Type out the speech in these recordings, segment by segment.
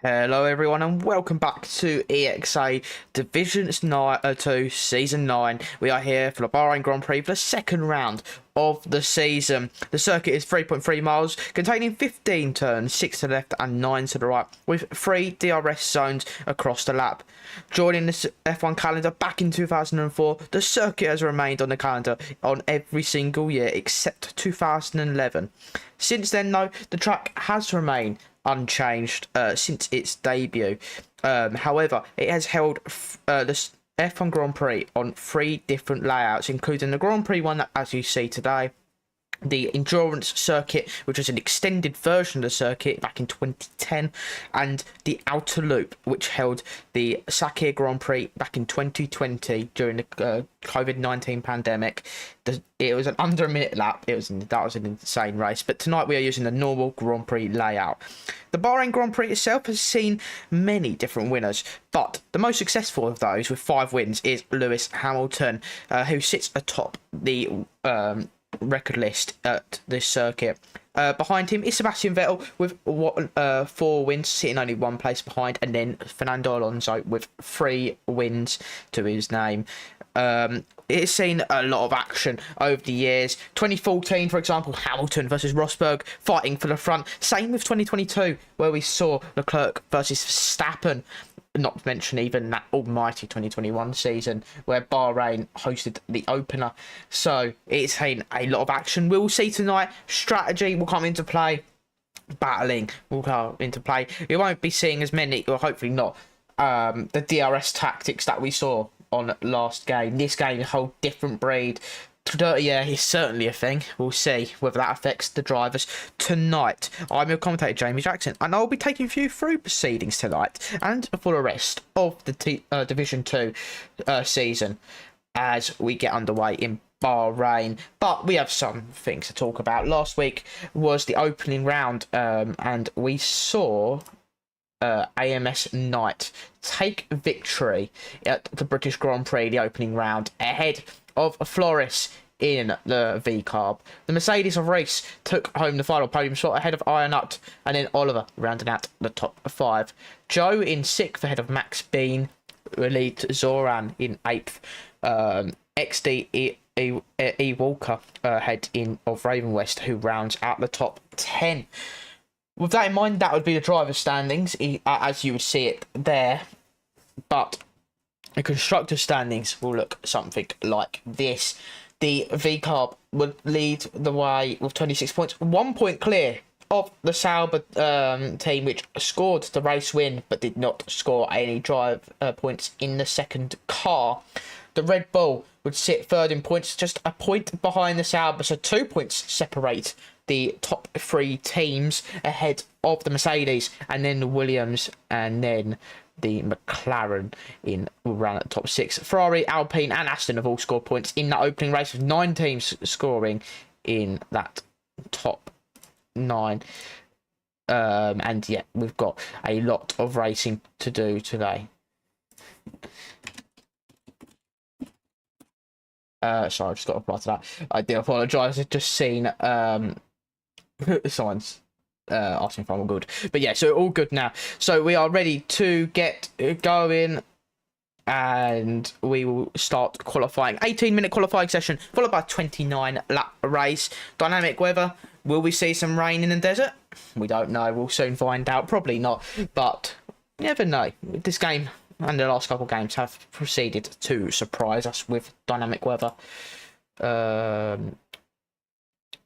Hello everyone and welcome back to EXA Divisions 2 Season 9. We are here for the Bahrain Grand Prix for the second round of the season. The circuit is 3.3 miles, containing 15 turns, 6 to the left and 9 to the right, with 3 DRS zones across the lap. Joining the F1 calendar back in 2004, the circuit has remained on the calendar on every single year except 2011. Since then though, the track has remained unchanged since its debut. However, it has held the F1 Grand Prix on 3 different layouts, including the Grand Prix one that, as you see today, the endurance circuit, which was an extended version of the circuit back in 2010, and the outer loop, which held the Sakir Grand Prix back in 2020 during the COVID-19 pandemic. It was an under a minute lap. That was an insane race. But tonight we are using the normal Grand Prix layout. The Bahrain Grand Prix itself has seen many different winners, but the most successful of those, with 5 wins, is Lewis Hamilton, who sits atop the record list at this circuit. Behind him is Sebastian Vettel with 4 wins, sitting only 1 place behind, and then Fernando Alonso with 3 wins to his name. It's seen a lot of action over the years. 2014, for example, Hamilton versus Rosberg fighting for the front. Same with 2022, where we saw Leclerc versus Verstappen. Not to mention even that almighty 2021 season where Bahrain hosted the opener. So it's seen a lot of action. We'll see tonight. Strategy will come into play. Battling will come into play. We won't be seeing as many, or hopefully not, the DRS tactics that we saw on last game. This game is a whole different breed. Dirty air is certainly a thing. We'll see whether that affects the drivers tonight. I'm your commentator, Jamie Jackson, and I'll be taking you through proceedings tonight and for the rest of the Division 2 season as we get underway in Bahrain. But we have some things to talk about. Last week was the opening round, and we saw AMS Knight take victory at the British Grand Prix, the opening round, ahead of Flores in the V-Carb. The Mercedes of race took home the final podium spot ahead of Ironut, and then Oliver rounding out the top 5. Joe in 6th ahead of Max Bean, lead Zoran in 8th. XD E Walker ahead of Raven West, who rounds out the top 10. With that in mind, that would be the driver's standings, as you would see it there. But the constructor standings will look something like this. The V-Carb would lead the way with 26 points, 1 point clear of the Sauber team, which scored the race win but did not score any drive points in the second car. The Red Bull would sit 3rd in points, just a point behind the Sauber, so 2 points separate the top 3 teams ahead of the Mercedes, and then the Williams, and then the McLaren will run at the top 6. Ferrari, Alpine and Aston have all scored points in that opening race, with 9 teams scoring in that top 9. And yeah, we've got a lot of racing to do today. Sorry, I've just got to reply to that. I do apologise. I've just seen someone's asking if I'm all good, but yeah, so all good now. So we are ready to get going, and we will start qualifying. 18-minute qualifying session followed by a 29 lap race. Dynamic weather. Will we see some rain in the desert? We don't know. We'll soon find out. Probably not, but you never know. This game and the last couple of games have proceeded to surprise us with dynamic weather.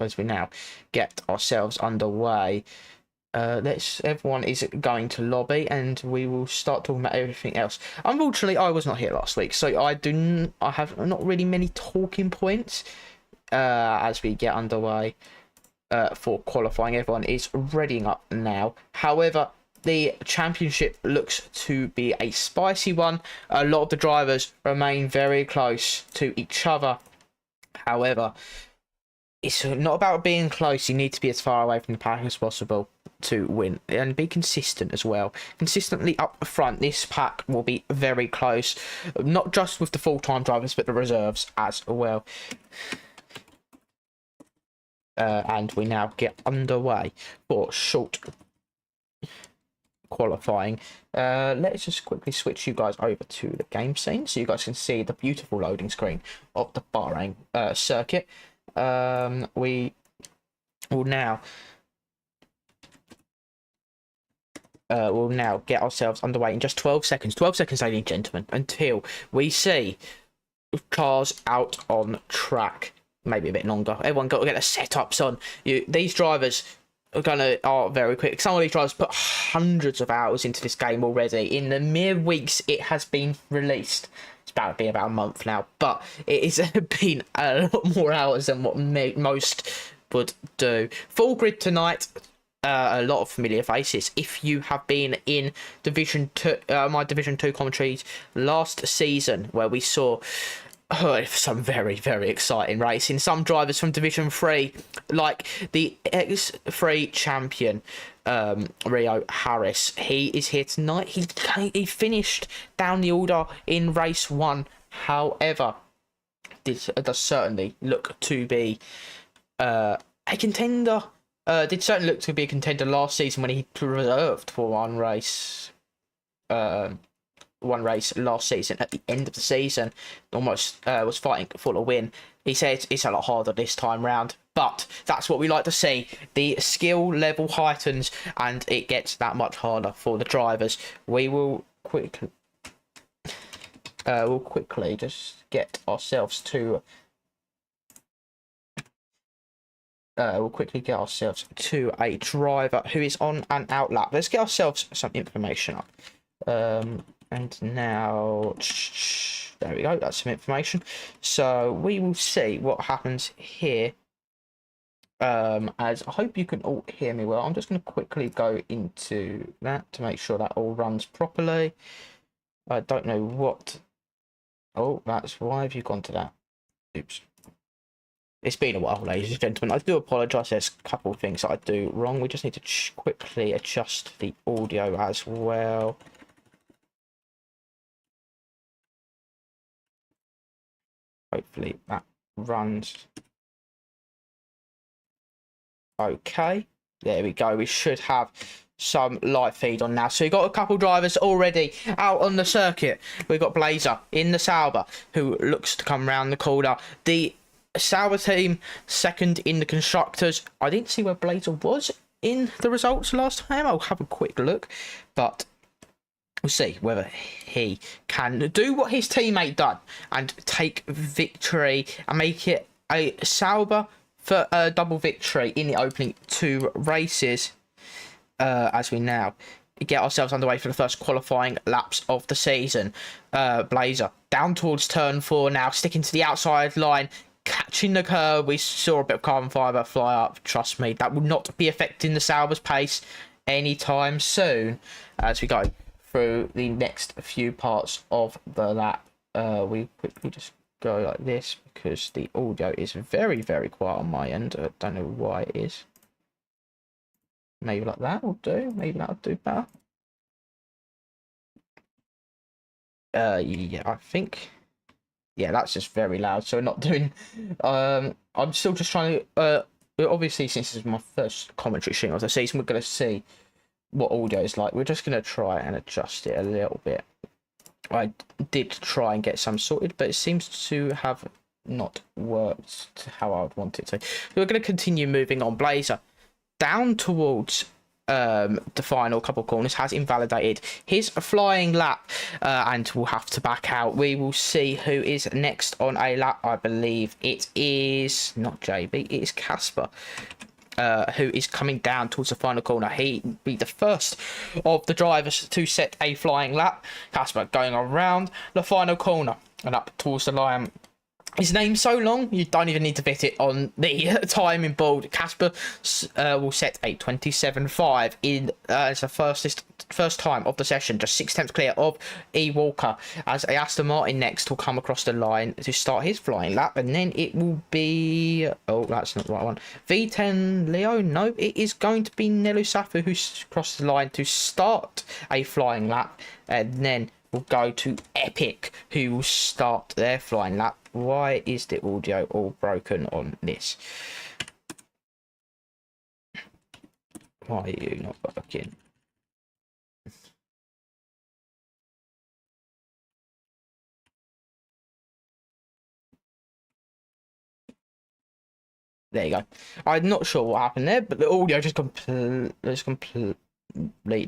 As we now get ourselves underway, everyone is going to lobby, and we will start talking about everything else. Unfortunately, I was not here last week, so I have not really many talking points as we get underway for qualifying. Everyone is readying up now. However, the championship looks to be a spicy one. A lot of the drivers remain very close to each other. However, it's not about being close. You need to be as far away from the pack as possible to win, and be consistent as well. Consistently up front, this pack will be very close, not just with the full-time drivers but the reserves as well. And we now get underway for short qualifying. Let's just quickly switch you guys over to the game scene so you guys can see the beautiful loading screen of the Bahrain circuit. We will now get ourselves underway in just 12 seconds. 12 seconds, ladies and gentlemen, until we see cars out on track. Maybe a bit longer. Everyone got to get the setups on. These drivers are very quick. Some of these drivers put hundreds of hours into this game already. In the mere weeks it has been released, it's about to be about a month now, but it has been a lot more hours than what most would do. Full grid tonight. A lot of familiar faces. If you have been in Division 2, my Division 2 commentaries last season, where we saw some very, very exciting racing. Some drivers from Division 3, like the X3 champion, Rio Harris. He is here tonight. He finished down the order in race 1. However, this does certainly look to be a contender. Did certainly look to be a contender last season when he reserved for one race last season. At the end of the season, almost was fighting for a win. He said it's a lot harder this time round, but that's what we like to see. The skill level heightens and it gets that much harder for the drivers. We will quickly just get ourselves to we'll quickly get ourselves to a driver who is on an out lap. Let's get ourselves some information up. And now, there we go, that's some information. So we will see what happens here. As I hope you can all hear me well. I'm just going to quickly go into that to make sure that all runs properly. I don't know what... Oh, that's why have you gone to that? Oops. It's been a while, ladies and gentlemen. I do apologise. There's a couple of things that I do wrong. We just need to quickly adjust the audio as well. Hopefully that runs okay. There we go. We should have some live feed on now. So we've got a couple drivers already out on the circuit. We've got Blazer in the Sauber, who looks to come round the corner. The Sauber team second in the constructors. I didn't see where Blazer was in the results last time. I'll have a quick look, but we'll see whether he can do what his teammate done and take victory and make it a Sauber for a double victory in the opening 2 races. As we now get ourselves underway for the first qualifying laps of the season. Blazer down towards turn 4 now, sticking to the outside line, catching the curve. We saw a bit of carbon fibre fly up. Trust me, that will not be affecting the Sauber's pace anytime soon. As we go through the next few parts of the lap, we quickly just go like this because the audio is very, very quiet on my end. I don't know why it is. Maybe like that will do. Maybe that'll do better. Yeah, I think. Yeah, that's just very loud. So we're not doing. I'm still just trying to. Obviously, since this is my first commentary stream of the season, we're going to see what audio is like. We're just going to try and adjust it a little bit. I did try and get some sorted, but it seems to have not worked how I would want it to. So we're going to continue moving on. Blazer down towards the final couple of corners has invalidated his flying lap and will have to back out. We will see who is next on a lap. I believe it is not JB, it is Casper, who is coming down towards the final corner. He will be the first of the drivers to set a flying lap. Casper going around the final corner and up towards the line. His name's so long, you don't even need to fit it on the timing board. Casper will set a 27.5 in as the first time of the session, just 6 tenths clear of E. Walker, as a Aston Martin next will come across the line to start his flying lap, and then it will be... Oh, that's not the right one. V10 Leo? No, it is going to be Nelu Safu who's crossed the line to start a flying lap, and then we'll go to Epic, who will start their flying lap. Why is the audio all broken on this? Why are you not working? There you go. I'm not sure what happened there, but the audio just completely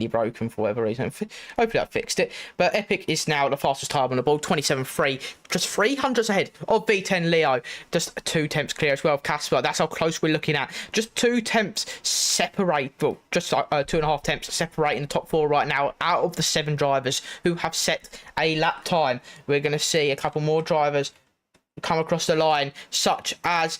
broken for whatever reason. Hopefully that fixed it. But Epic is now the fastest time on the board, 27.3, just 300s ahead of V10 Leo, just 2 tenths clear as well of Casper. That's how close we're looking at. Just 2 tenths separate, well, just 2.5 tenths separating the top 4 right now out of the 7 drivers who have set a lap time. We're going to see a couple more drivers come across the line, such as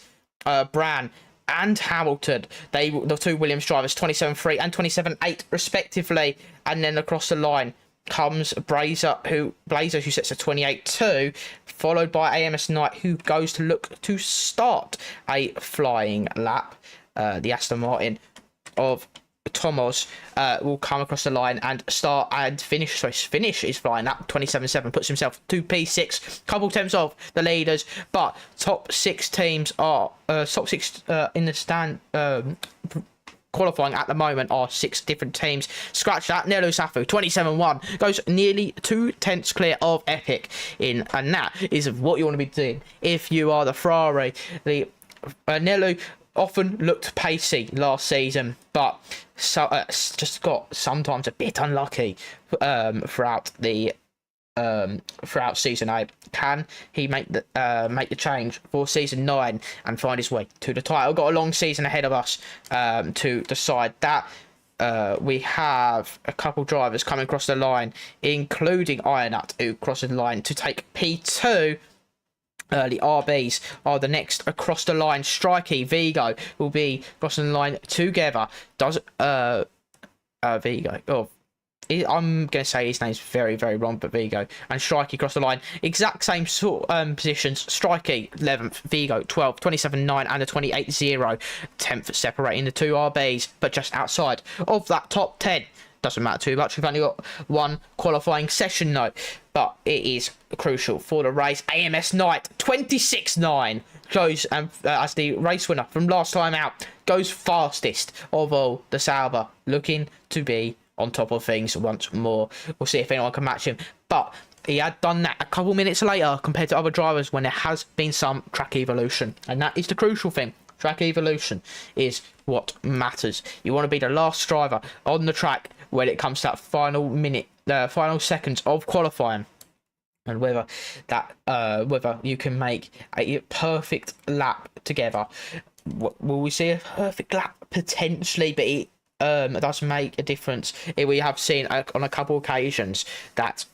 Bran and Hamilton. The 2 Williams drivers, 27.3 and 27.8 respectively. And then across the line comes Blazer who sets a 28.2, followed by AMS Knight, who goes to look to start a flying lap. The Aston Martin of Thomas will come across the line and start and finish. So finish is flying up 27.7, puts himself to P6, couple tenths off the leaders, but top 6 teams are top 6 in the stand qualifying at the moment are 6 different teams. Scratch that. Nelu Safu 27.1 goes nearly 2 tenths clear of Epic in, and that is what you want to be doing if you are the Ferrari. The Nelu often looked pacey last season, but just got sometimes a bit unlucky throughout season 8. Can he make the change for season 9 and find his way to the title? Got a long season ahead of us to decide that. We have a couple drivers coming across the line, including Ironut, who crosses the line to take P2. The RBs are the next across the line. Strikey, Vigo will be crossing the line together. Does Vigo? Oh, I'm going to say his name's very, very wrong, but Vigo and Strikey cross the line. Exact same sort positions. Strikey 11th, Vigo 12th, 27.9 and a 28.0. 10th separating the 2 RBs, but just outside of that top 10. Doesn't matter too much. We've only got 1 qualifying session though, but it is crucial for the race. AMS Knight 26.9 goes and as the race winner from last time out, goes fastest of all the Sauber, looking to be on top of things once more. We'll see if anyone can match him, but he had done that a couple minutes later compared to other drivers when there has been some track evolution, and that is the crucial thing. Track evolution is what matters. You want to be the last driver on the track when it comes to that final minute, final seconds of qualifying, and whether you can make a perfect lap together. Will we see a perfect lap potentially? But it does make a difference. We have seen on a couple of occasions that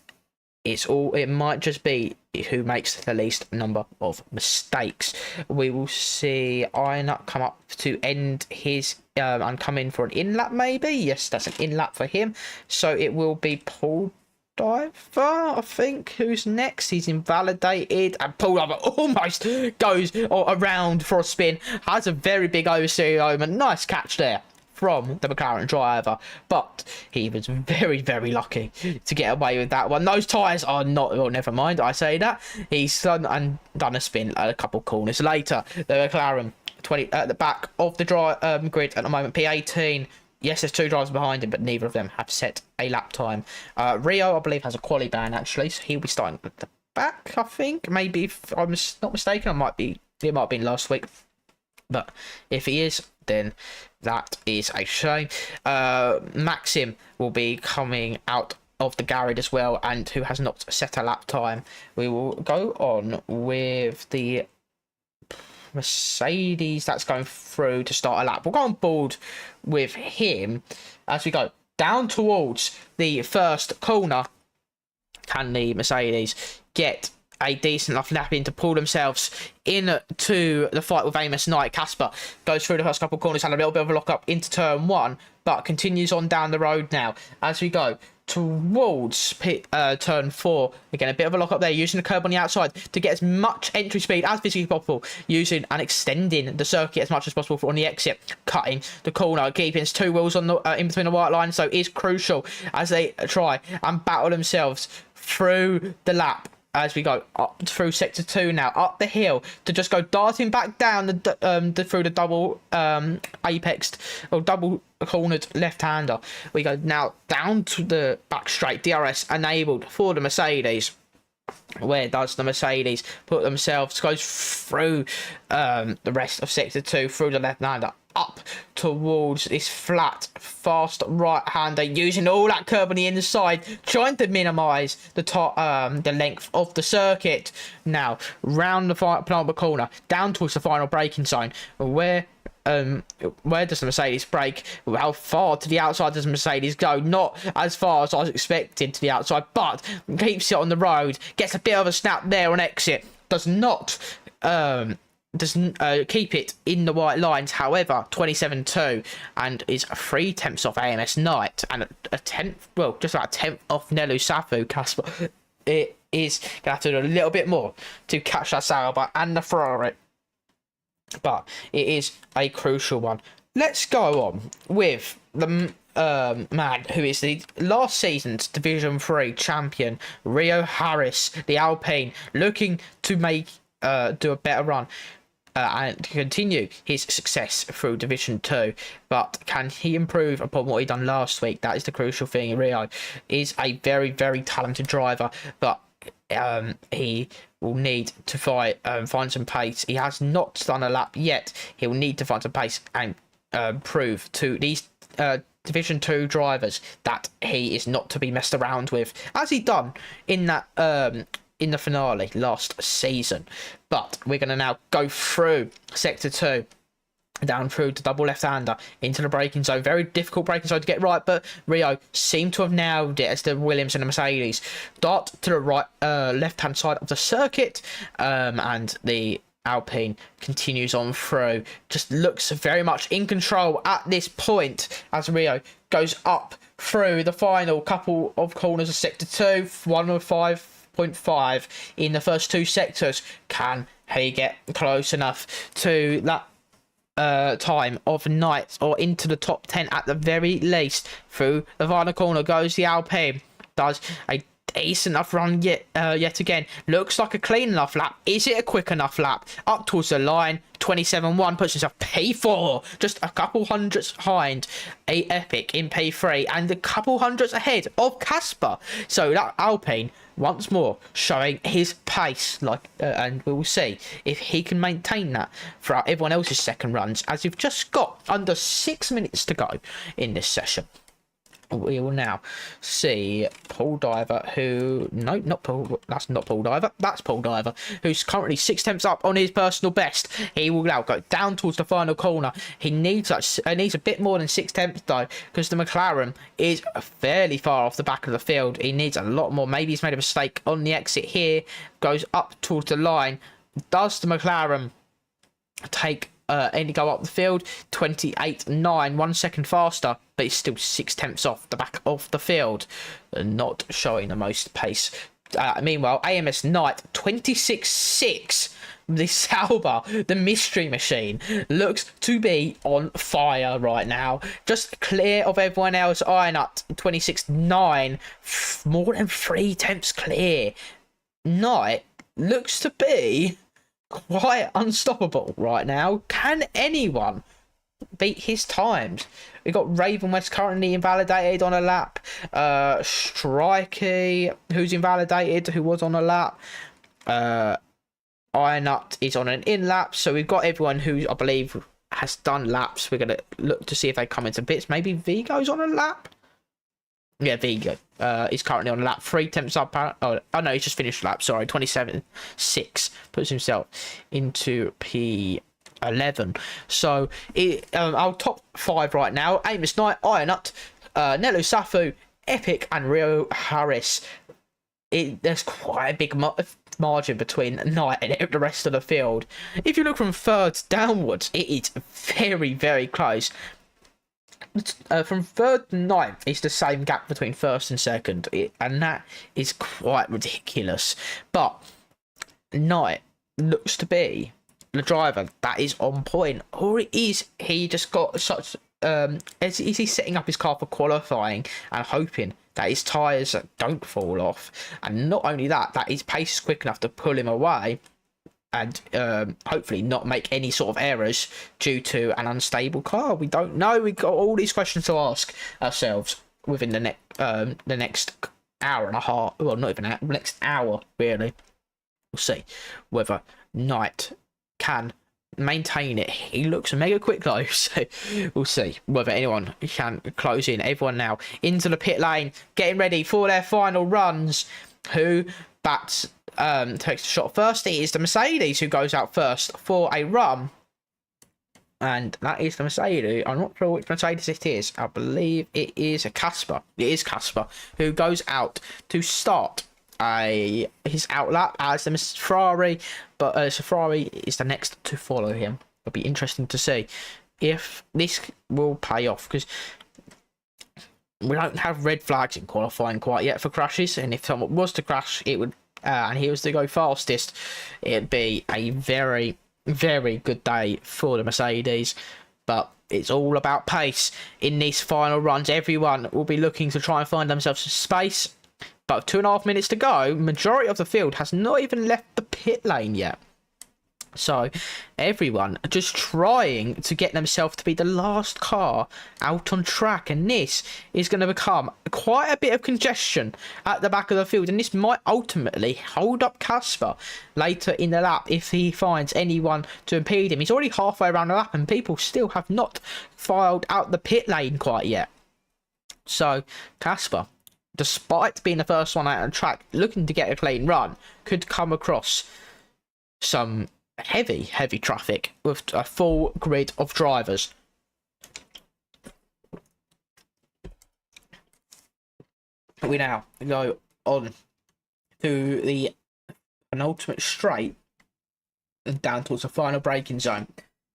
it might just be who makes the least number of mistakes. We will see Ironut come up to end his and come in for an in-lap maybe. Yes, that's an in-lap for him. So it will be Paul Diver, I think, who's next. He's invalidated, and Paul Diver almost goes around for a spin. Has a very big oversteer moment. Nice catch there from the McLaren driver, but he was very, very lucky to get away with that one. Those tyres are not, well, never mind, I say that. He's done a spin a couple corners later. The McLaren 20 at the back of the grid at the moment, P18. Yes, there's 2 drivers behind him, but neither of them have set a lap time. Rio, I believe, has a quali ban actually, so he'll be starting at the back, I think. Maybe, if I'm not mistaken, it might have been last week. But if he is, then that is a shame. Maxim will be coming out of the garage as well, and who has not set a lap time. We will go on with the Mercedes that's going through to start a lap. We'll go on board with him as we go down towards the first corner. Can the Mercedes get a decent enough lap in to pull themselves into the fight with AMS Knight? Casper goes through the first couple of corners, had a little bit of a lock up into turn 1, but continues on down the road now as we go towards turn 4. Again, a bit of a lock up there, using the curb on the outside to get as much entry speed as physically possible, using and extending the circuit as much as possible for on the exit, cutting the corner, keeping his 2 wheels on the in between the white line. So is crucial as they try and battle themselves through the lap. As we go up through sector 2 now, up the hill to just go darting back down through the double apexed or double cornered left-hander. We go now down to the back straight, DRS enabled for the Mercedes. Where does the Mercedes put themselves, goes through the rest of sector 2, through the left-hander, up towards this flat, fast right-hander, using all that curb on the inside, trying to minimise the top, the length of the circuit. Now, round the penultimate corner, down towards the final braking zone, where does the Mercedes brake? How far to the outside does the Mercedes go? Not as far as I was expecting to the outside, but keeps it on the road. Gets a bit of a snap there on exit. Does not keep it in the white lines. However, 27.2 and is 3/10 off AMS Knight and a tenth, well, just about a tenth off Nelu Safu. Casper, it is gonna have to do a little bit more to catch that Sauber and the Ferrari. But it is a crucial one. Let's go on with the man who is the last season's Division 3 champion, Rio Harris, the Alpine, looking to make do a better run and continue his success through Division 2. But can he improve upon what he done last week? That is the crucial thing. Rio is a very, very talented driver, but he will need to find some pace. He has not done a lap yet. He'll need to find some pace and prove to these Division 2 drivers that he is not to be messed around with, as he done in that in the finale last season. But we're going to now go through Sector 2, down through the double left-hander into the braking zone. Very difficult braking zone to get right, but Rio seemed to have nailed it as the Williams and the Mercedes dart to the right left-hand side of the circuit, and the Alpine continues on through. Just looks very much in control at this point as Rio goes up through the final couple of corners of Sector 2, 105.5 in the first two sectors. Can he get close enough to that time of night, or into the top 10 at the very least? Through the final corner goes the Alpine. Does a decent enough run yet again. Looks like a clean enough lap. Is it a quick enough lap? Up towards the line, 27.1, puts himself P4, just a couple hundreds behind a Epic in P3 and a couple hundreds ahead of Casper. So that Alpine once more showing his pace, and we will see if he can maintain that throughout everyone else's second runs, as we've just got under 6 minutes to go in this session. We will now see Paul Diver, who... No, not Paul. That's not Paul Diver. That's Paul Diver, who's currently 6/10 up on his personal best. He will now go down towards the final corner. He needs a bit more than 6/10 though, because the McLaren is fairly far off the back of the field. He needs a lot more. Maybe he's made a mistake on the exit here. Goes up towards the line. Does the McLaren take... and go up the field? 28.9, 1 second faster, but he's still 6/10 off the back of the field, not showing the most pace. Meanwhile, AMS Knight 26.6. The Sauber, the mystery machine, looks to be on fire right now. Just clear of everyone else. Iron at 26.9, more than 3/10 clear. Knight looks to be quite unstoppable right now. Can anyone beat his times? We got Raven West currently invalidated on a lap. Strikey, who's invalidated, who was on a lap. Ironut is on an in lap. So we've got everyone who I believe has done laps. We're gonna look to see if they come into bits. Maybe Vigo's on a lap. Yeah, Vigo is currently on lap 3/10 up. Oh no, he's just finished lap. Sorry, 27.6 puts himself into P11. So our top 5 right now: Amos Knight, Ironut, Nelu Safu, Epic, and Rio Harris. There's quite a big margin between Knight and the rest of the field. If you look from third downwards, it is very, very close. From third to ninth, it's the same gap between first and second, and that is quite ridiculous. But Knight looks to be the driver that is on point, or is he just got such? Is he setting up his car for qualifying and hoping that his tyres don't fall off, and not only that, that his pace is quick enough to pull him away, and hopefully not make any sort of errors due to an unstable car? We don't know. We've got all these questions to ask ourselves within the next hour and a half, well, not even hour, next hour, really. We'll see whether Knight can maintain it. He looks mega quick though, so we'll see whether anyone can close in. Everyone now into the pit lane, getting ready for their final runs. Who bats takes the shot first? It is the Mercedes who goes out first for a run. And that is the Mercedes. I'm not sure which Mercedes it is. I believe it is a Casper. It is Casper who goes out to start his outlap as the Ferrari, but Ferrari is the next to follow him. It'll be interesting to see if this will pay off, because we don't have red flags in qualifying quite yet for crashes, and if someone was to crash, it would and he was to go fastest, it'd be a very, very good day for the Mercedes. But it's all about pace in these final runs. Everyone will be looking to try and find themselves some space. But 2.5 minutes to go, majority of the field has not even left the pit lane yet. So everyone just trying to get themselves to be the last car out on track, and this is going to become quite a bit of congestion at the back of the field, and this might ultimately hold up Casper later in the lap if he finds anyone to impede him. He's already halfway around the lap and people still have not filed out the pit lane quite yet. So Casper, despite being the first one out on track looking to get a clean run, could come across some heavy traffic with a full grid of drivers. We now go on to the penultimate straight and down towards the final braking zone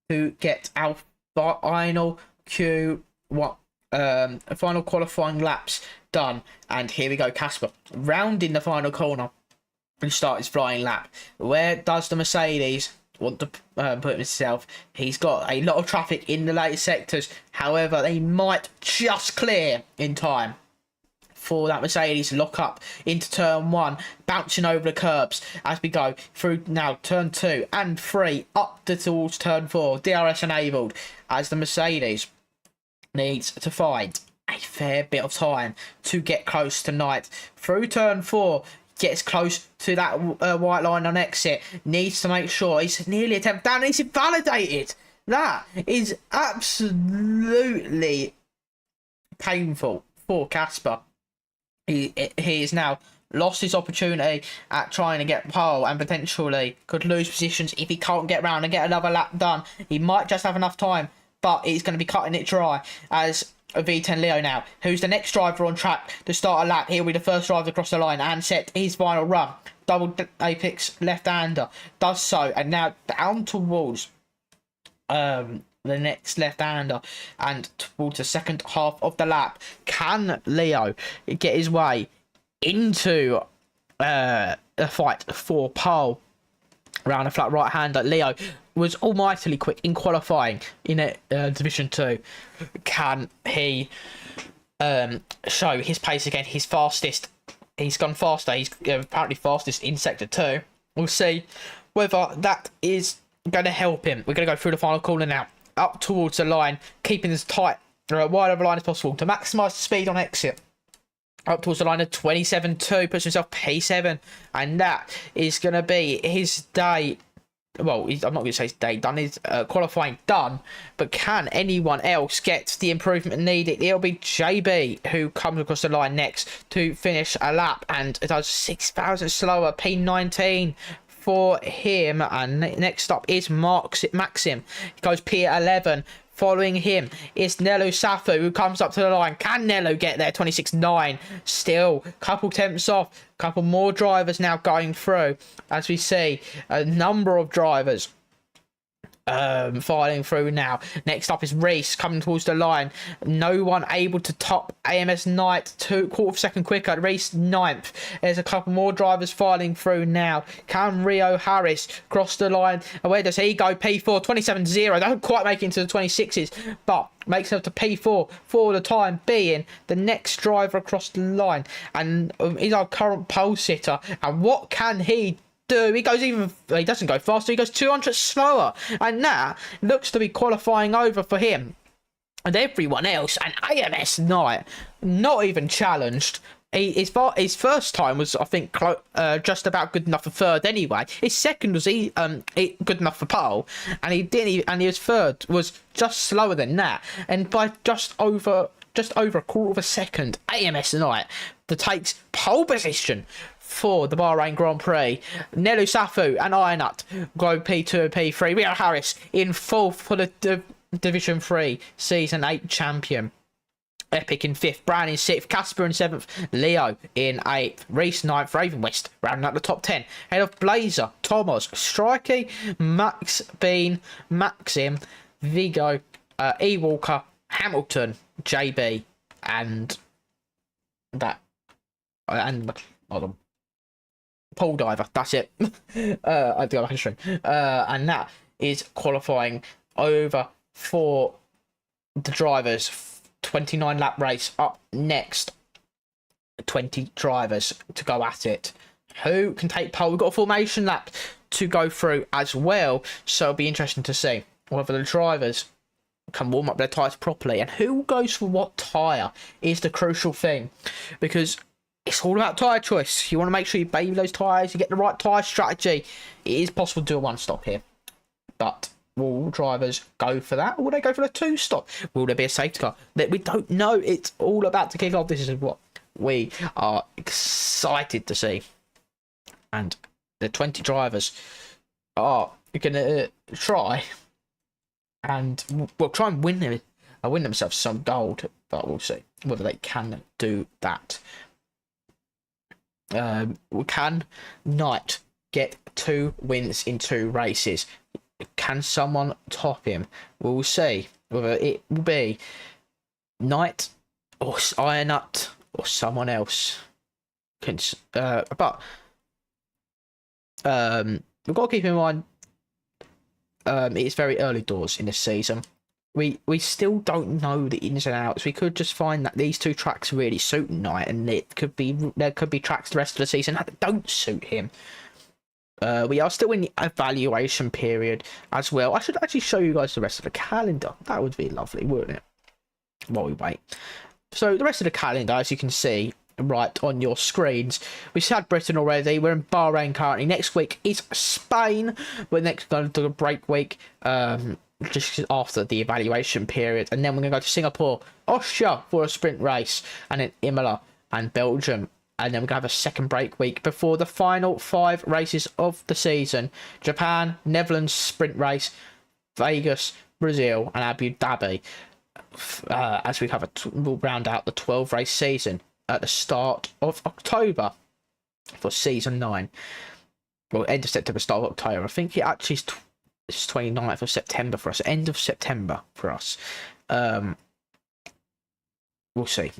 to get our final final qualifying laps done. And here we go, Casper rounding the final corner and start his flying lap. Where does the Mercedes want to put himself? He's got a lot of traffic in the later sectors. However, they might just clear in time for that Mercedes to lock up into turn 1, bouncing over the curbs as we go through now turn 2 and 3 up towards turn 4. DRS enabled as the Mercedes needs to find a fair bit of time to get close to Knight through turn 4. Gets close to that white line on exit. Needs to make sure he's nearly attempted down. He's invalidated. That is absolutely painful for Casper. He is now lost his opportunity at trying to get pole and potentially could lose positions if he can't get round and get another lap done. He might just have enough time, but he's going to be cutting it dry as a V10 Leo now, who's the next driver on track to start a lap. He'll be the first driver across the line and set his final run. Double apex left-hander does so, and now down towards the next left-hander and towards the second half of the lap. Can Leo get his way into a fight for pole around a flat right-hander? Leo was almightily quick in qualifying in Division 2. Can he show his pace again? He's fastest. He's gone faster. He's apparently fastest in Sector 2. We'll see whether that is going to help him. We're going to go through the final corner now. Up towards the line, keeping as tight, wide of the line as possible to maximise the speed on exit. Up towards the line of 27.2, puts himself P7, and that is going to be his day. Well, I'm not going to say his day done, his qualifying done, but can anyone else get the improvement needed? It'll be JB who comes across the line next to finish a lap, and it does 6,000 slower, P19 for him. And next up is Maxim. He goes P11. Following him is Nello Safu, who comes up to the line. Can Nello get there? 26.9. Still, couple temps off. Couple more drivers now going through. As we see, a number of drivers filing through now. Next up is Reese coming towards the line. No one able to top AMS Knight, 2/4 second quicker. Reese 9th. There's a couple more drivers filing through now. Can Rio Harris cross the line? And where does he go? P4 27.0. Don't quite make it into the 26s, but makes it to P4 for the time being. The next driver across the line and is our current pole sitter. And what can he do? He doesn't go faster, he goes 200 slower, and that looks to be qualifying over for him and everyone else. And AMS Knight not even challenged His first time was, I think, just about good enough for third anyway. His second was good enough for pole, and his third was just slower than that, and by just over a quarter of a second, AMS Knight that takes pole position for the Bahrain Grand Prix. Nelu Safu and Ironut go P2 and P3. Rio Harris in fourth for the Division 3 Season 8 champion. Epic in 5th, Brown in 6th, Casper in 7th, Leo in 8th, Reese 9th, Ravenwest rounding out the top 10. Head of Blazer, Thomas, Strikey, Max Bean, Maxim, Vigo, E Walker, Hamilton, JB, and that, and hold on, Paul Diver. That's it. I have to go back and stream. And that is qualifying over for the drivers. 29 lap race up next. 20 drivers to go at it. Who can take pole? We've got a formation lap to go through as well, so it'll be interesting to see whether the drivers can warm up their tyres properly, and who goes for what tyre is the crucial thing, because it's all about tyre choice. You want to make sure you baby those tyres, you get the right tyre strategy. It is possible to do a one stop here, but will drivers go for that, or will they go for the 2-stop? Will there be a safety car? That we don't know. It's all about to kick off. This is what we are excited to see, and the 20 drivers are gonna try and try and win themselves some gold, but we'll see whether they can do that. Can Knight get 2 wins in 2 races? Can someone top him? We'll see whether it will be Knight or Ironut or someone else. But we've got to keep in mind it's very early doors in this season. We still don't know the ins and outs. We could just find that these 2 tracks really suit Knight, and there could be tracks the rest of the season that don't suit him. We are still in the evaluation period as well. I should actually show you guys the rest of the calendar. That would be lovely, wouldn't it? While we wait. So the rest of the calendar, as you can see right on your screens, we've had Britain already. We're in Bahrain currently. Next week is Spain. We're next going to do a break week just after the evaluation period, and then we're going to go to Singapore, Austria for a sprint race, and then Imola and Belgium. And then we're going to have a second break week before the final 5 races of the season. Japan, Netherlands sprint race, Vegas, Brazil, and Abu Dhabi. As we have we'll round out the 12 race season at the start of October for season 9. Well, end of September, start of October. I think it actually is 29th of September for us. End of September for us. We'll see.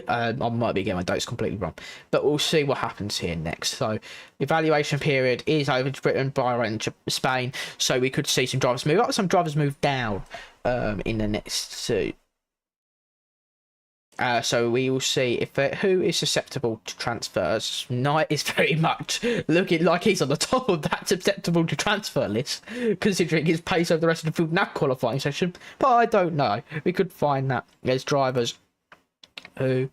I might be getting my dates completely wrong, but we'll see what happens here next. So, evaluation period is over to Britain, Bahrain, Spain. So we could see some drivers move up, some drivers move down in the next 2. So we will see if who is susceptible to transfers. Knight is very much looking like he's on the top of that susceptible to transfer list, considering his pace over the rest of the field in that qualifying session. But I don't know. We could find that there's drivers who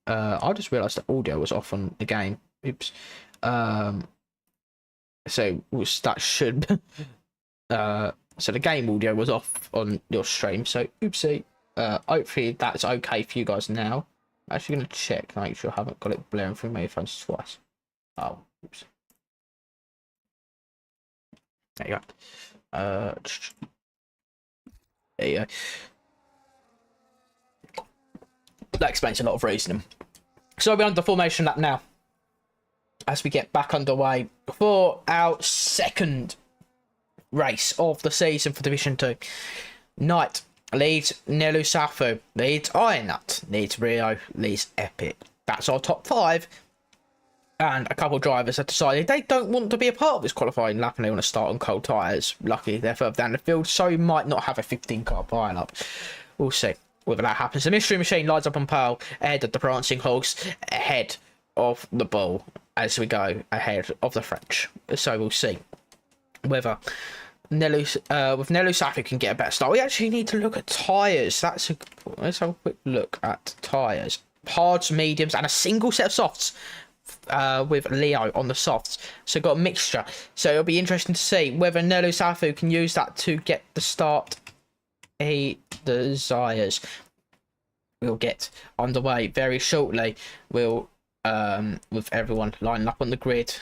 I just realised that audio was off on the game. Oops. So that should so the game audio was off on your stream. So oopsie. Hopefully that's okay for you guys now. I'm actually gonna check, make sure I haven't got it blaring through my earphones twice. Oh, oops. There you go. There you go. That explains a lot of reasoning. So we're on the formation lap now, as we get back underway for our second race of the season for Division 2. Knight leads Nelu Safu, leads Ironut, leads Rio, leads Epic. That's our top 5. And a couple of drivers have decided they don't want to be a part of this qualifying lap and they want to start on cold tyres. Luckily, they're further down the field, so we might not have a 15-car pile-up. We'll see whether that happens. The Mystery Machine lies up on pole ahead of the Prancing Horse, ahead of the Bull as we go ahead of the French. So we'll see whether with Nelu Safi can get a better start. We actually need to look at tyres. Let's have a quick look at tyres. hards, mediums, and a single set of softs with Leo on the softs. So got a mixture. So it'll be interesting to see whether Nelu Safu can use that to get the start he desires. We'll get underway very shortly. We'll with everyone lining up on the grid.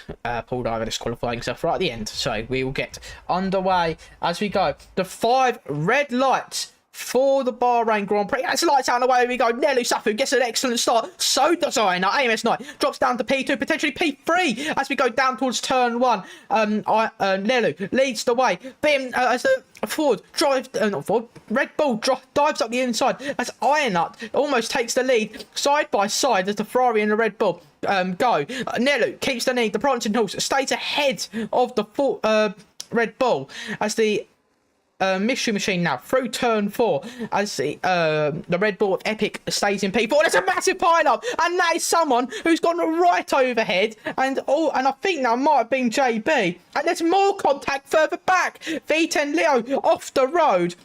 Paul Diver disqualifying himself right at the end. So we will get underway as we go. The 5 red lights for the Bahrain Grand Prix. That's lights out and away we go. Nelu Safu gets an excellent start. So does Iron. AMS Knight drops down to P2, potentially P3 as we go down towards turn 1. Nelu leads the way. As the Ford drives, not Ford, Red Bull dives up the inside as Iron Nut almost takes the lead side by side as the Ferrari and the Red Bull go. Nelu keeps the lead. The Prancing Horse stays ahead of the Red Bull as the Mystery Machine now through turn 4 as the Red Bull of Epic stays in P4. There's a massive pile up, and that is someone who's gone right overhead, and I think that might have been JB, and there's more contact further back. V10 Leo off the road.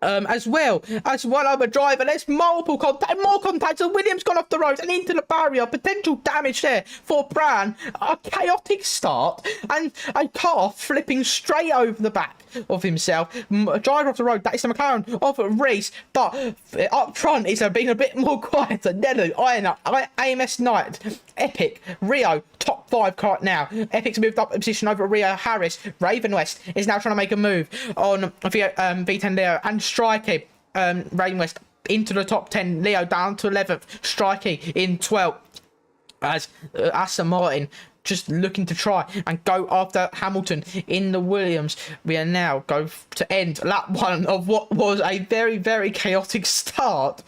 As well as one other driver. There's more contacts, and Williams gone off the road and into the barrier. Potential damage there for Bran. A chaotic start, and a car flipping straight over the back of himself. A driver off the road, that is the McLaren of Reese, but up front it's been a bit more quieter. Nelu, Iron, AMS Knight, Epic, Rio, top 5 car now. Epic's moved up a position over Rio Harris. Raven West is now trying to make a move on V10 Leo and Strikey. Raven West into the top 10. Leo down to 11th. Strikey in 12th. As Aston Martin just looking to try and go after Hamilton in the Williams. We are now go to end lap 1 of what was a very, very chaotic start.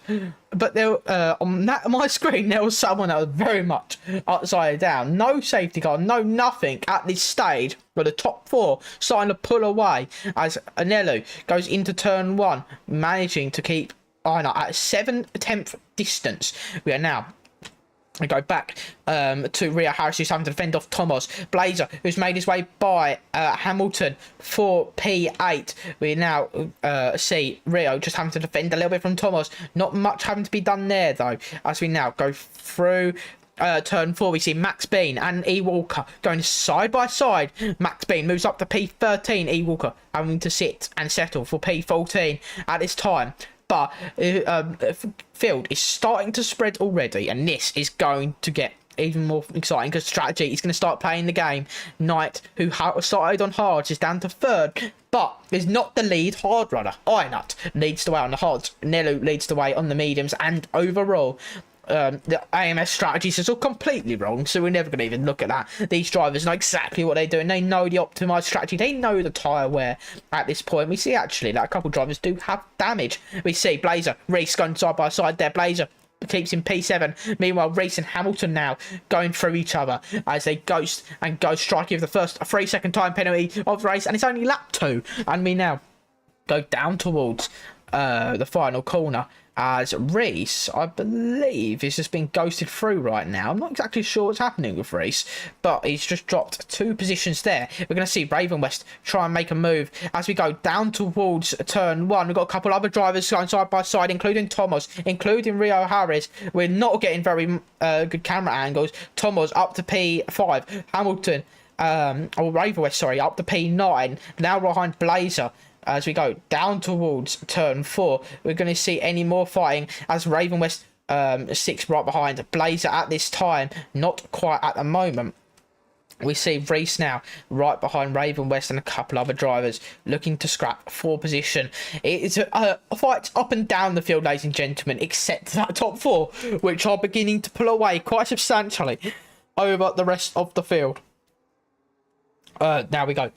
But there, on my screen, there was someone that was very much upside down. No safety car, no nothing at this stage. But the top 4 starting to pull away as Anello goes into turn 1, managing to keep Ina at 7/10 distance. We are now I go back to Rio Harris, who's having to defend off Thomas. Blazer, who's made his way by Hamilton for P8. We now see Rio just having to defend a little bit from Thomas. Not much having to be done there, though. As we now go through turn 4, we see Max Bean and E Walker going side by side. Max Bean moves up to P13. E Walker having to sit and settle for P14 at this time. But field is starting to spread already, and this is going to get even more exciting because strategy is going to start playing the game. Knight, who started on hards, is down to 3rd, but is not the lead hard runner. Ironut leads the way on the hards. Nelu leads the way on the mediums, and overall the AMS strategies is all completely wrong, so we're never going to even look at that. These drivers know exactly what they're doing. They know the optimized strategy. They know the tyre wear at this point. We see actually that a couple of drivers do have damage. We see Blazer, Reese going side by side there. Blazer keeps in P7. Meanwhile, Reese and Hamilton now going through each other as they ghost and go striking with the first 3-second time penalty of the race, and it's only lap 2, and we now go down towards the final corner as Reese, I believe, is just being ghosted through right now. I'm not exactly sure what's happening with Reese, but he's just dropped 2 positions there. We're going to see Raven West try and make a move as we go down towards turn 1. We've got a couple other drivers going side by side, including Thomas, including Rio Harris. We're not getting very good camera angles. Thomas up to P5. Hamilton, or Raven West, sorry, up to P9. Now behind Blazer. As we go down towards turn 4, we're going to see any more fighting as Raven West 6 right behind Blazer at this time. Not quite at the moment. We see Reese now right behind Raven West and a couple other drivers looking to scrap for position. It's a fight up and down the field, ladies and gentlemen, except that top 4, which are beginning to pull away quite substantially over the rest of the field. Now we go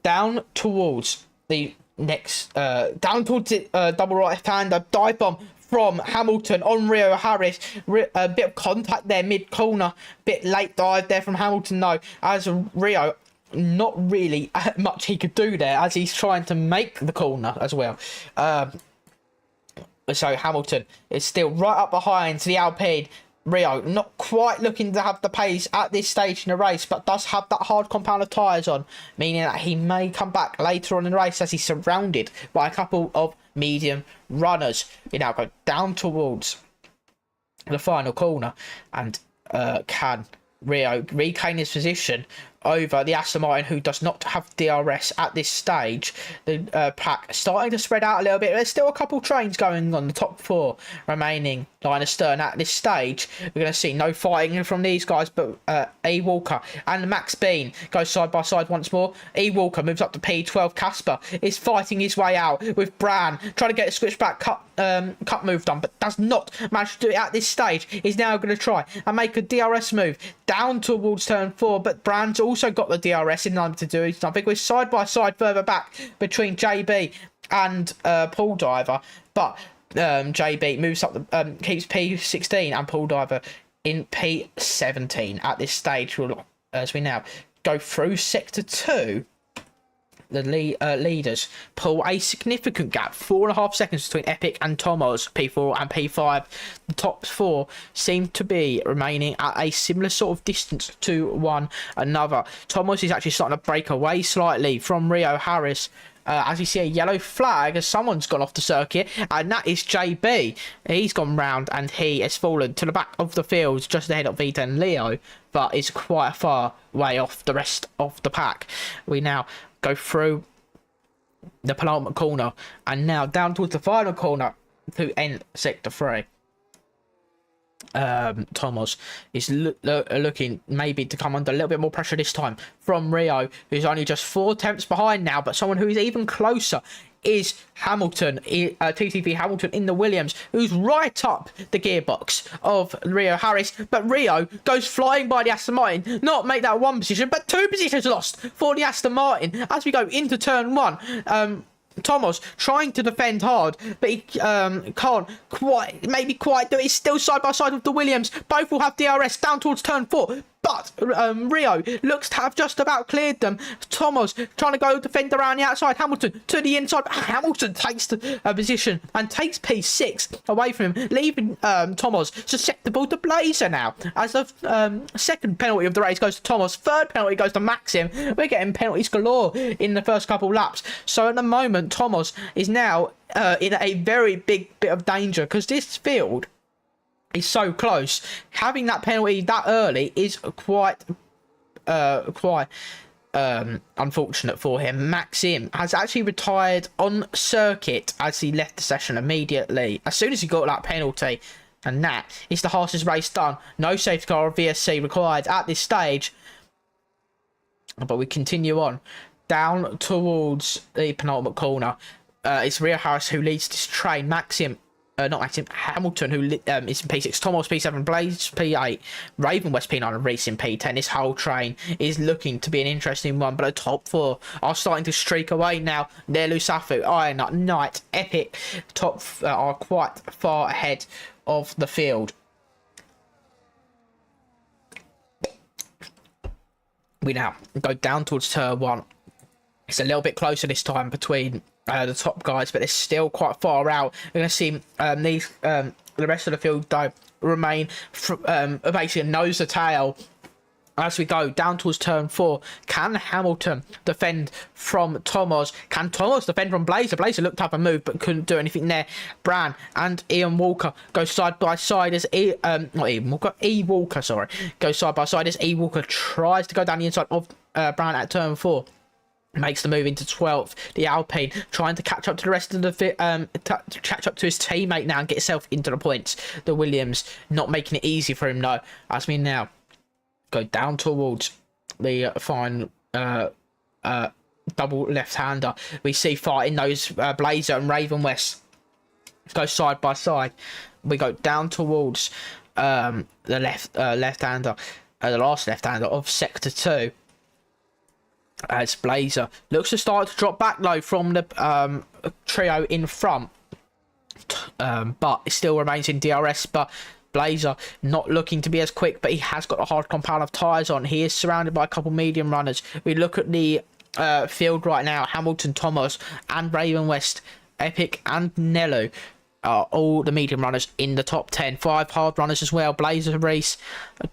down towards the next down towards the double right hand, a dive bomb from Hamilton on Rio Harris. A bit of contact there mid corner, bit late dive there from Hamilton though, as Rio not really much he could do there as he's trying to make the corner as well. So Hamilton is still right up behind the Alpine. Rio not quite looking to have the pace at this stage in the race, but does have that hard compound of tyres on, meaning that he may come back later on in the race as he's surrounded by a couple of medium runners. We now go down towards the final corner, and can Rio regain his position over the Aston Martin, who does not have DRS at this stage. The pack starting to spread out a little bit. There's still a couple trains going on. The top 4 remaining line astern at this stage. We're going to see no fighting from these guys, but E. Walker and Max Bean go side by side once more. E. Walker moves up to P12. Casper is fighting his way out with Bran, trying to get a switchback cut move done, but does not manage to do it at this stage. He's now going to try and make a DRS move down towards turn 4, but Bran's also got the DRS in time to do it. I think we're side by side further back between JB and Paul Diver, but JB moves up, keeps P16 and Paul Diver in P17 at this stage. As we now go through sector 2, the leaders pull a significant gap, 4.5 seconds between Epic and Tomos, P4 and P5. The top 4 seem to be remaining at a similar sort of distance to one another. Tomos is actually starting to break away slightly from Rio Harris, as you see a yellow flag as someone's gone off the circuit, and that is JB. He's gone round and he has fallen to the back of the field just ahead of Vita and Leo, but is quite a far way off the rest of the pack. We now go through the penultimate corner and now down towards the final corner to end sector 3. Thomas is looking maybe to come under a little bit more pressure this time from Rio, who's only just 4 tenths behind now, but someone who is even closer is Hamilton, TTV Hamilton in the Williams, who's right up the gearbox of Rio Harris, but Rio goes flying by the Aston Martin, not make that 1 position, but 2 positions lost for the Aston Martin as we go into turn 1. Thomas trying to defend hard, but he can't quite do it. He's still side by side with the Williams. Both will have DRS down towards turn 4, but Rio looks to have just about cleared them. Thomas trying to go defend around the outside. Hamilton to the inside. Hamilton takes the position and takes P6 away from him, leaving Thomas susceptible to Blazer now. As the second penalty of the race goes to Thomas, third penalty goes to Maxim. We're getting penalties galore in the first couple laps. So at the moment, Thomas is now in a very big bit of danger because this field is so close. Having that penalty that early is quite unfortunate for him. Maxim has actually retired on circuit as he left the session immediately as soon as he got that penalty, and that is the fastest race done. No safety car or VSC required at this stage, but we continue on down towards the penultimate corner. It's Rio Harris who leads this train. Hamilton, who is in P6, Thomas P7, Blaze P8, Raven West P9, and Reese in P10. This whole train is looking to be an interesting one, but the top 4 are starting to streak away now. Nelu Safu, Iron Knight, Epic, top are quite far ahead of the field. We now go down towards turn 1. It's a little bit closer this time between the top guys, but they're still quite far out. We're going to see the rest of the field though remain basically nose to tail as we go down towards turn 4. Can Hamilton defend from Thomas? Can Thomas defend from Blazer? Blazer looked up and moved but couldn't do anything there. Bran and Ian Walker go side by side as E Walker goes side by side as E Walker tries to go down the inside of Bran at turn 4. Makes the move into 12th. The Alpine trying to catch up to the rest of the catch up to his teammate now and get himself into the points. The Williams not making it easy for him though, as we now go down towards the fine double left-hander. We see fighting those Blazer and Raven West go side by side. We go down towards the left-hander, the last left-hander of sector 2. As Blazer looks to start to drop back though from the trio in front, but it still remains in DRS. But Blazer not looking to be as quick, but he has got a hard compound of tyres on. He is surrounded by a couple medium runners. We look at the field right now. Hamilton, Thomas and Raven West, Epic and Nello are all the medium runners in the top 10. 5 hard runners as well. Blazer, Reese,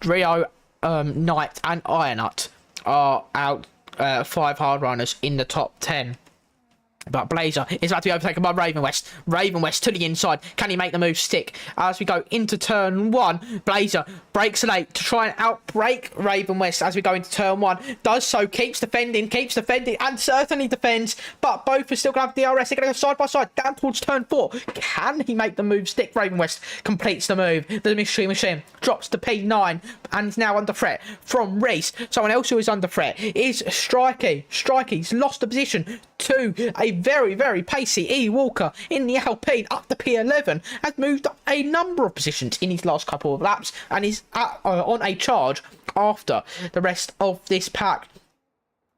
Rio, Knight and Ironut are out. 5 hard runners in the top 10. But Blazer is about to be overtaken by Raven West. Raven West to the inside. Can he make the move stick? As we go into turn 1, Blazer breaks late to try and outbrake Raven West as we go into turn 1. Does so, keeps defending, and certainly defends. But both are still going to have DRS. They're going to go side by side down towards turn 4. Can he make the move stick? Raven West completes the move. The Mystery Machine drops to P9 and is now under threat from Reese. Someone else who is under threat is Strikey. Strikey's lost the position to a very, very pacey E. Walker in the Alpine up to P11, has moved up a number of positions in his last couple of laps and is on a charge after the rest of this pack.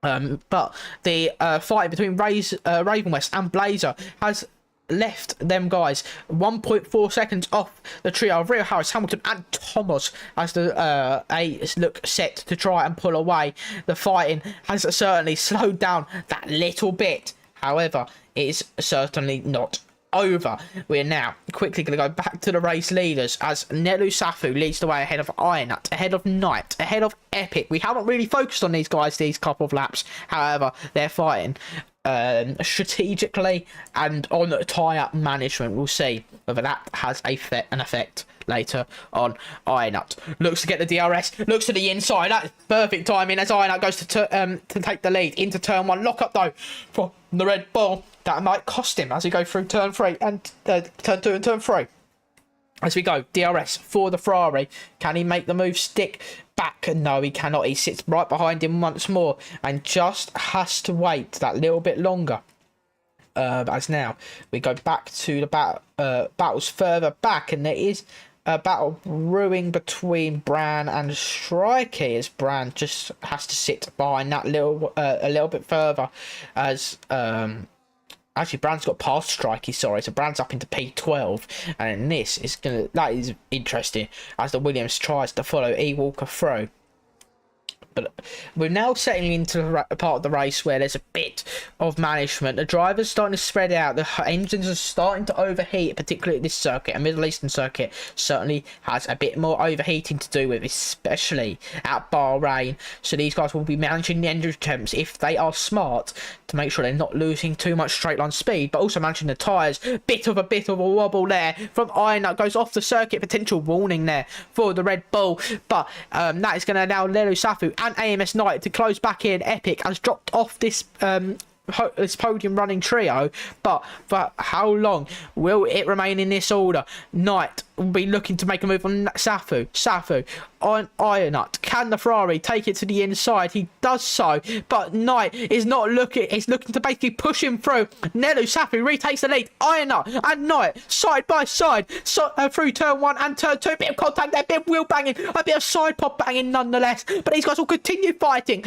But the fight between Raven West and Blazer has left them guys 1.4 seconds off the trio of Rio Harris, Hamilton and Thomas as the look set to try and pull away. The fighting has certainly slowed down that little bit. However, it is certainly not over. We're now quickly going to go back to the race leaders as Nelu Safu leads the way ahead of Ironut, ahead of Knight, ahead of Epic. We haven't really focused on these guys these couple of laps. However, they're fighting strategically and on tyre management. We'll see whether that has an effect later on. Ironut looks to get the DRS, looks to the inside. That's perfect timing as Ironut goes to take the lead into turn 1. Lock up though for the Red Bull. That might cost him as we go through turn 3 and turn 2 and turn 3. As we go, DRS for the Ferrari. Can he make the move stick back? No, he cannot. He sits right behind him once more and just has to wait that little bit longer. As now we go back to the battles further back, and there is a battle brewing between Bran and Strikey as Bran just has to sit behind that a little bit further as actually Bran's got past Strikey, sorry, so Bran's up into P12, and this is that is interesting as the Williams tries to follow E. Walker through. But we're now settling into a part of the race where there's a bit of management. The drivers starting to spread out. The engines are starting to overheat, particularly at this circuit. A Middle Eastern circuit certainly has a bit more overheating to do with, especially at Bahrain. So these guys will be managing the engine temps if they are smart to make sure they're not losing too much straight line speed, but also managing the tyres. Bit of a wobble there from Iron that goes off the circuit. Potential warning there for the Red Bull, but that is going to allow Lelu Safu and AMS Knight to close back in. Epic has dropped off this podium running trio, but for how long will it remain in this order? Knight will be looking to make a move on Safu on Ironut. Can the Ferrari take it to the inside? He does so, but Knight is not looking. He's looking to basically push him through. Nelu Safu retakes the lead. Ironut and Knight side by side through turn 1 and turn 2. Bit of contact there, bit of wheel banging, a bit of side pod banging nonetheless. But these guys will continue fighting,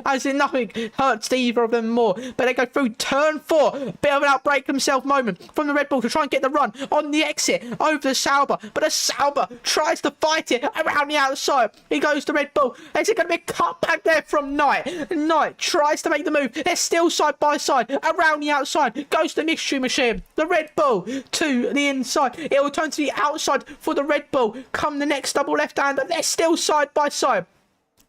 as in nothing hurts either of them more. But they go through turn 4. Bit of an outbreak themselves moment from the Red Bull to try and get the run on the exit over the Sauber, but the Sauber tries to fight it around the outside. He goes to Red Bull. Is it going to be a cut back there from Knight? Knight tries to make the move. They're still side by side around the outside. Goes to Mystery Machine. The Red Bull to the inside. It will turn to the outside for the Red Bull. Come the next double left-hander. They're still side by side.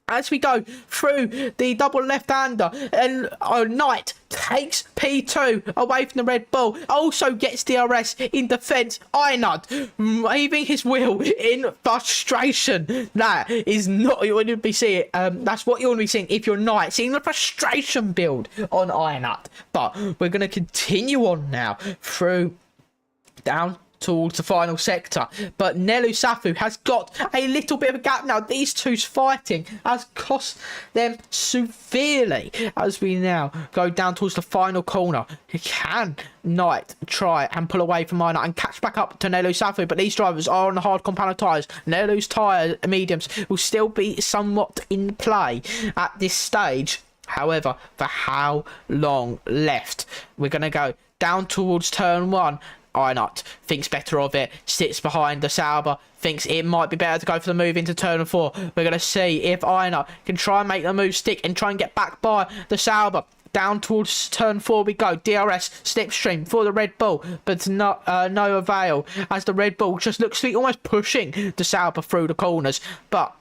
As we go through the double left-hander, and Knight takes P2 away from the Red Bull, also gets DRS in defence. Ironut waving his wheel in frustration. That is not what you want to be seeing. That's what you want to be seeing if you're Knight, seeing the frustration build on Ironut. But we're going to continue on now through down towards the final sector, but Nelu Safu has got a little bit of a gap now. These two's fighting has cost them severely as we now go down towards the final corner. Can Knight try and pull away from Minor and catch back up to Nelu Safu, but these drivers are on the hard compound tyres. Nelu's tyre mediums will still be somewhat in play at this stage. However, for how long left? We're going to go down towards turn 1. Ironut thinks better of it, sits behind the Sauber, thinks it might be better to go for the move into turn 4. We're going to see if Ironut can try and make the move stick and try and get back by the Sauber. Down towards turn 4 we go. DRS slipstream for the Red Bull, but no avail as the Red Bull just looks to be almost pushing the Sauber through the corners, but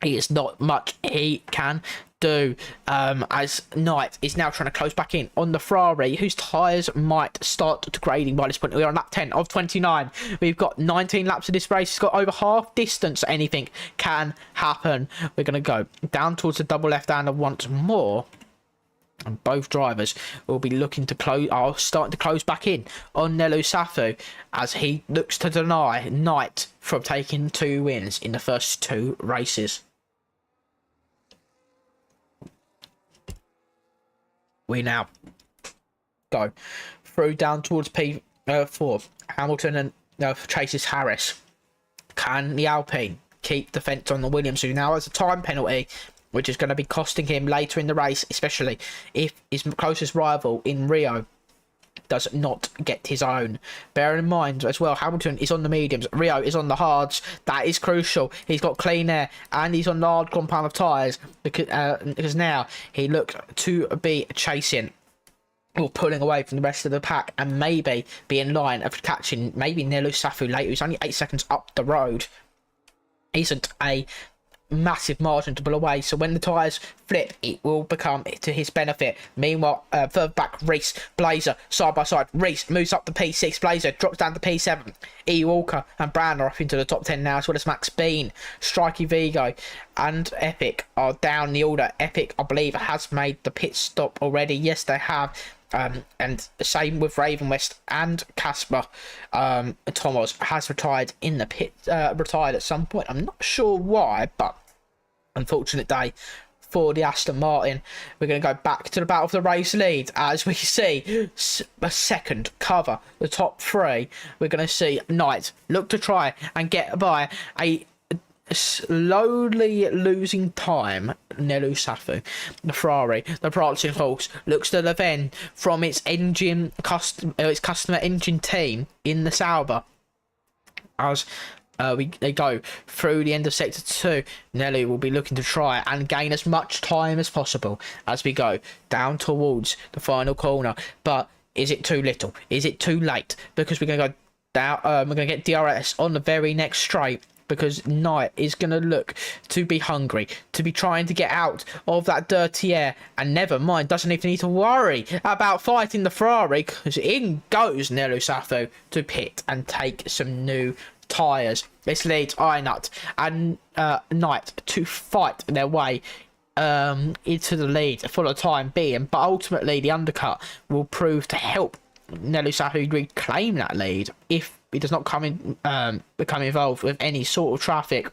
it's not much he can do, as Knight is now trying to close back in on the Ferrari, whose tyres might start degrading by this point. We're on lap 10 of 29. We've got 19 laps of this race. It's got over half distance. Anything can happen. We're going to go down towards the double left-hander once more. And both drivers will be looking to are starting to close back in on Nelu Safu as he looks to deny Knight from taking 2 wins in the first 2 races. We now go through down towards P4. Hamilton and chases Harris. Can the Alpine keep the fence on the Williams, who now has a time penalty, which is going to be costing him later in the race, especially if his closest rival in Rio does not get his own. Bearing in mind as well, Hamilton is on the mediums, Rio is on the hards. That is crucial. He's got clean air and he's on the hard compound of tyres, because now he looks to be chasing or pulling away from the rest of the pack and maybe be in line of catching maybe Nelu Safu later, who's only 8 seconds up the road. Isn't a massive margin to pull away, so when the tyres flip it will become to his benefit. Meanwhile, further back, Reese, Blazer side by side. Reese moves up to P6, Blazer drops down to P7. E. Walker and Brown are up into the top 10 now, as well as Max Bean. Strikey Vigo and Epic are down the order. Epic, I believe, has made the pit stop already. Yes, they have. And the same with Raven West and Casper. Thomas has retired in the pit, retired at some point. I'm not sure why, but unfortunate day for the Aston Martin. We're going to go back to the battle of the race lead as we see a second cover the top 3. We're going to see Knight look to try and get by a slowly losing time. Nelu Safu, the Ferrari, the prancing horse, looks to defend from its customer engine team in the Sauber as they go through the end of sector 2. Nelu will be looking to try and gain as much time as possible as we go down towards the final corner, but is it too little? Is it too late? Because we're going to go down, we're going to get DRS on the very next straight, because Knight is going to look to be hungry, to be trying to get out of that dirty air, and never mind, doesn't even need to worry about fighting the Ferrari, because in goes Nelu Safu to pit and take some new tyres. This leads Ironut and Knight to fight their way into the lead for the time being, but ultimately the undercut will prove to help Nelu Safu reclaim that lead if he does not become involved with any sort of traffic.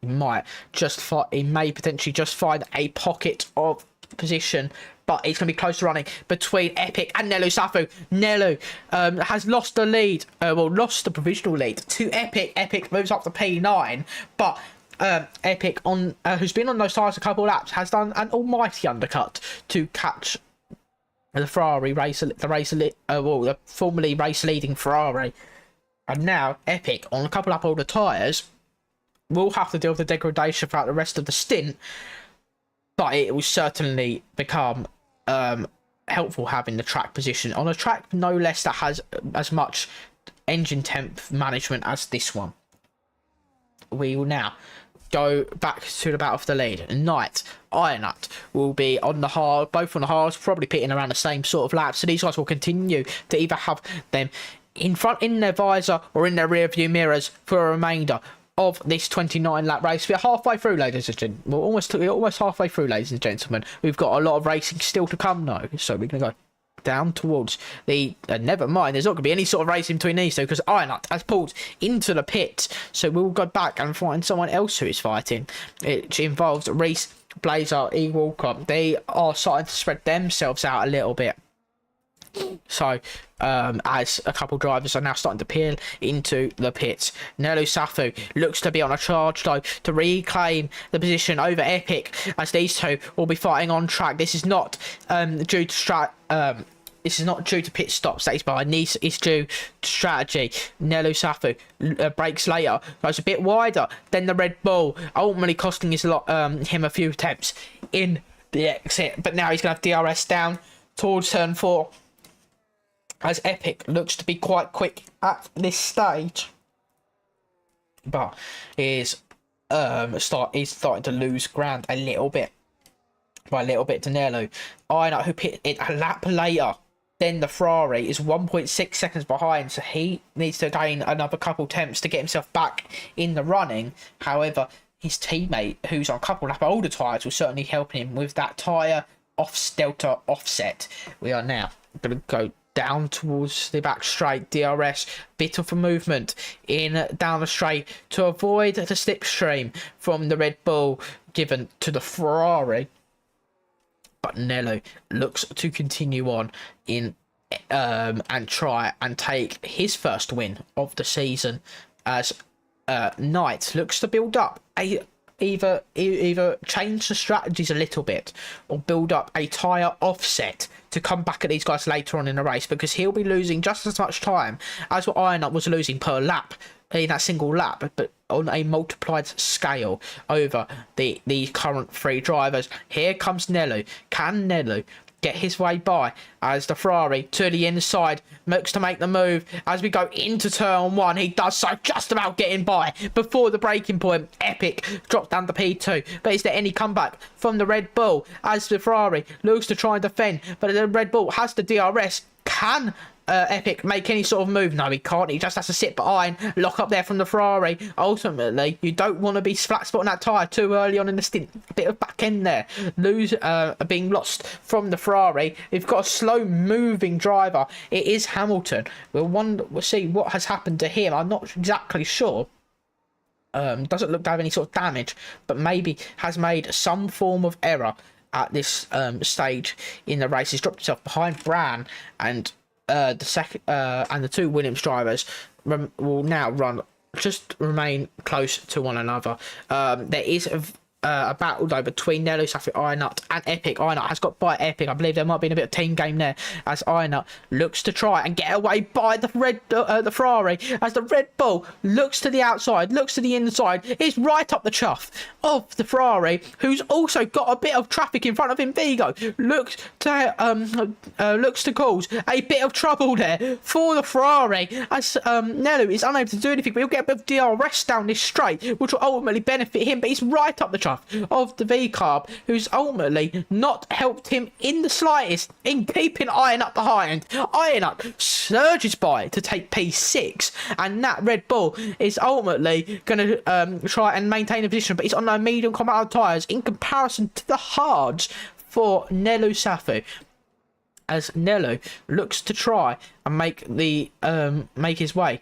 He may potentially just find a pocket of position, but it's going to be close to running between Epic and Nelu Safu. Nelu has lost the lead, lost the provisional lead to Epic. Epic moves up to P9, but Epic, who's been on those tyres a couple of laps, has done an almighty undercut to catch the Ferrari the formerly race leading Ferrari. And now Epic, on a couple up older tyres, will have to deal with the degradation throughout the rest of the stint, but it will certainly become helpful having the track position on a track no less that has as much engine temp management as this one. We will now go back to the battle for the lead. Knight, Ironut will be on the hard, both on the hards, probably pitting around the same sort of laps. So these guys will continue to either have them in front in their visor or in their rear view mirrors for a remainder of this 29 lap race. We're halfway through, ladies and gentlemen. We're almost halfway through, ladies and gentlemen. We've got a lot of racing still to come though, so we're gonna go down towards the never mind, there's not going to be any sort of race in between these two, because Ironut has pulled into the pit, so we'll go back and find someone else who is fighting, which involves Reese, Blazer, E. Walker. They are starting to spread themselves out a little bit, so as a couple drivers are now starting to peel into the pits. Nelu Safu looks to be on a charge though to reclaim the position over Epic, as these two will be fighting on track. This is not due to pit stops, that is by Nice, it's due to strategy. Nelu Safu breaks later, goes a bit wider than the Red Bull, ultimately costing him a few attempts in the exit, but now he's going to have DRS down towards turn 4, as Epic looks to be quite quick at this stage, but is starting to lose ground a little bit. by a little bit to Nello. Iron who pit it a lap later. Then the Ferrari is 1.6 seconds behind, so he needs to gain another couple attempts to get himself back in the running. However, his teammate, who's on a couple lap older tyres, will certainly help him with that tyre delta offset. We are now going to go down towards the back straight. DRS, bit of a movement in down the straight to avoid the slipstream from the Red Bull given to the Ferrari. But Nello looks to continue on in and try and take his first win of the season, as Knight looks to build up either change the strategies a little bit or build up a tyre offset to come back at these guys later on in the race, because he'll be losing just as much time as what Iron was losing per lap in that single lap, but on a multiplied scale over the current three drivers. Here comes Nello. Can Nello get his way by as the Ferrari to the inside looks to make the move as we go into turn one? He does so, just about getting by before the braking point. Epic drops down to P2, but is there any comeback from the Red Bull as the Ferrari looks to try and defend, but the Red Bull has the DRS? Can Epic make any sort of move? No, he can't. He just has to sit behind, lock up there from the Ferrari. Ultimately, you don't want to be flat spotting that tyre too early on in the stint. A bit of back end there, being lost from the Ferrari. We've got a slow moving driver. It is Hamilton. We'll see what has happened to him. I'm not exactly sure. Doesn't look to have any sort of damage, but maybe has made some form of error at this stage in the race. He's dropped himself behind Bran, and the two Williams drivers will now remain close to one another. There is a battle though between Nello Safi, Ironut and Epic. Ironut has got by Epic. I believe there might be a bit of team game there as Ironut looks to try and get away by the Ferrari, as the Red Bull looks to the outside, looks to the inside, is right up the chuff of the Ferrari, who's also got a bit of traffic in front of him. Vigo looks to cause a bit of trouble there for the Ferrari, as Nello is unable to do anything, but he'll get a bit of DRS down this straight, which will ultimately benefit him, but he's right up the chuff of the V-Carb, who's ultimately not helped him in the slightest in keeping Iron Up behind. Iron Up surges by to take P6, and that Red Bull is ultimately going to try and maintain a position, but he's on a medium compound tyres in comparison to the hards for Nello Safu, as Nello looks to try and make his way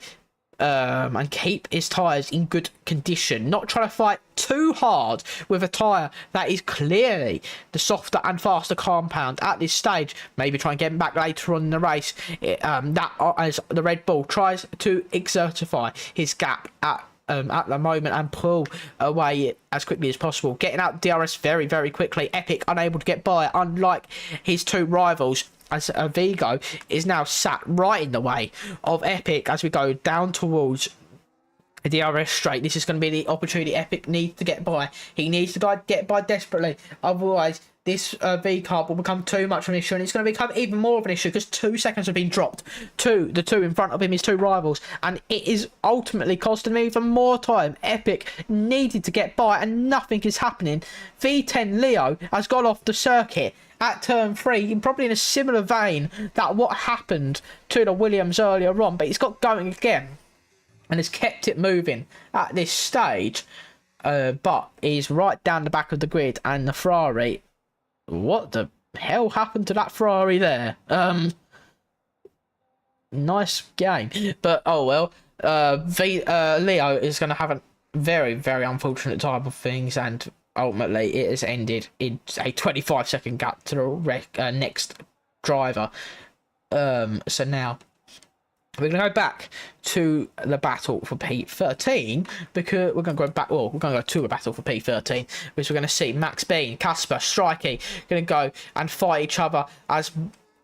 and keep his tyres in good condition, not trying to fight too hard with a tyre that is clearly the softer and faster compound at this stage. Maybe try and get him back later on in the race, as the Red Bull tries to exertify his gap at the moment and pull away as quickly as possible, getting out DRS very, very quickly. Epic unable to get by, unlike his two rivals, as Vigo is now sat right in the way of Epic as we go down towards the DRS straight. This is going to be the opportunity Epic needs to get by. He needs to get by desperately, otherwise this V-Carb will become too much of an issue, and it's going to become even more of an issue because 2 seconds have been dropped to the two in front of him, his two rivals, and it is ultimately costing me even more time. Epic needed to get by and nothing is happening. V10 Leo has gone off the circuit at turn 3, probably in a similar vein that what happened to the Williams earlier on, but he's got going again and has kept it moving at this stage, but he's right down the back of the grid, and the Ferrari, what the hell happened to that Ferrari there? Nice game, but oh well. Leo is going to have a very, very unfortunate type of things, and ultimately it has ended in a 25-second gap to the next driver. So now we're going to go back to the battle for P13, because we're going to go back, well, we're going to go to a battle for P13, which we're going to see Max Bean, Casper, Strikey going to go and fight each other as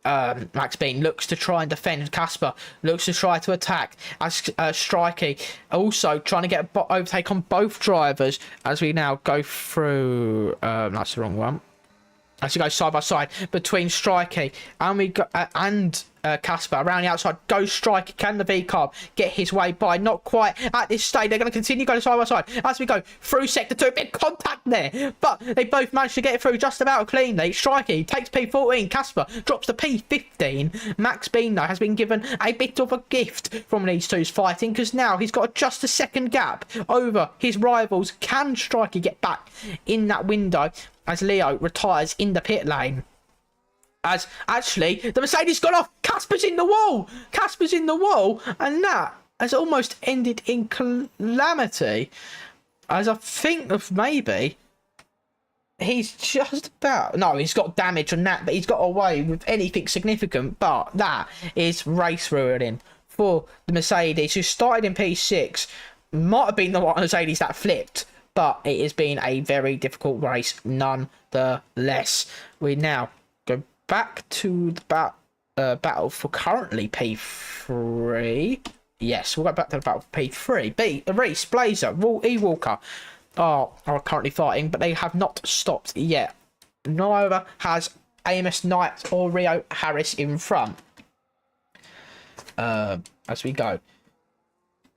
Max Bean looks to try and defend. Casper looks to try to attack as Strikey also trying to get overtake on both drivers as we now go through that's the wrong one, as we go side by side between Strikey and Casper around the outside, goes striker. Can the V-Carb get his way by? Not quite at this stage. They're going to continue going side by side as we go through sector 2. Big contact there, but they both managed to get it through just about cleanly. Striker takes P14. Casper drops to P15. Max Bean, though, has been given a bit of a gift from these two's fighting, because now he's got just a second gap over his rivals. Can Striker get back in that window as Leo retires in the pit lane? As actually the Mercedes got off. Casper's in the wall. Casper's in the wall, and that has almost ended in calamity. As I think of maybe he's just about, no, he's got damage on that, but he's got away with anything significant. But that is race ruining for the Mercedes, who started in P6. Might have been the one Mercedes that flipped, but it has been a very difficult race nonetheless. We now go back to the battle for currently P3. Yes, we'll go back to the battle for P3. Reese, Blazer, Walker are currently fighting, but they have not stopped yet. Neither has AMS Knight or Rio Harris in front. As we go.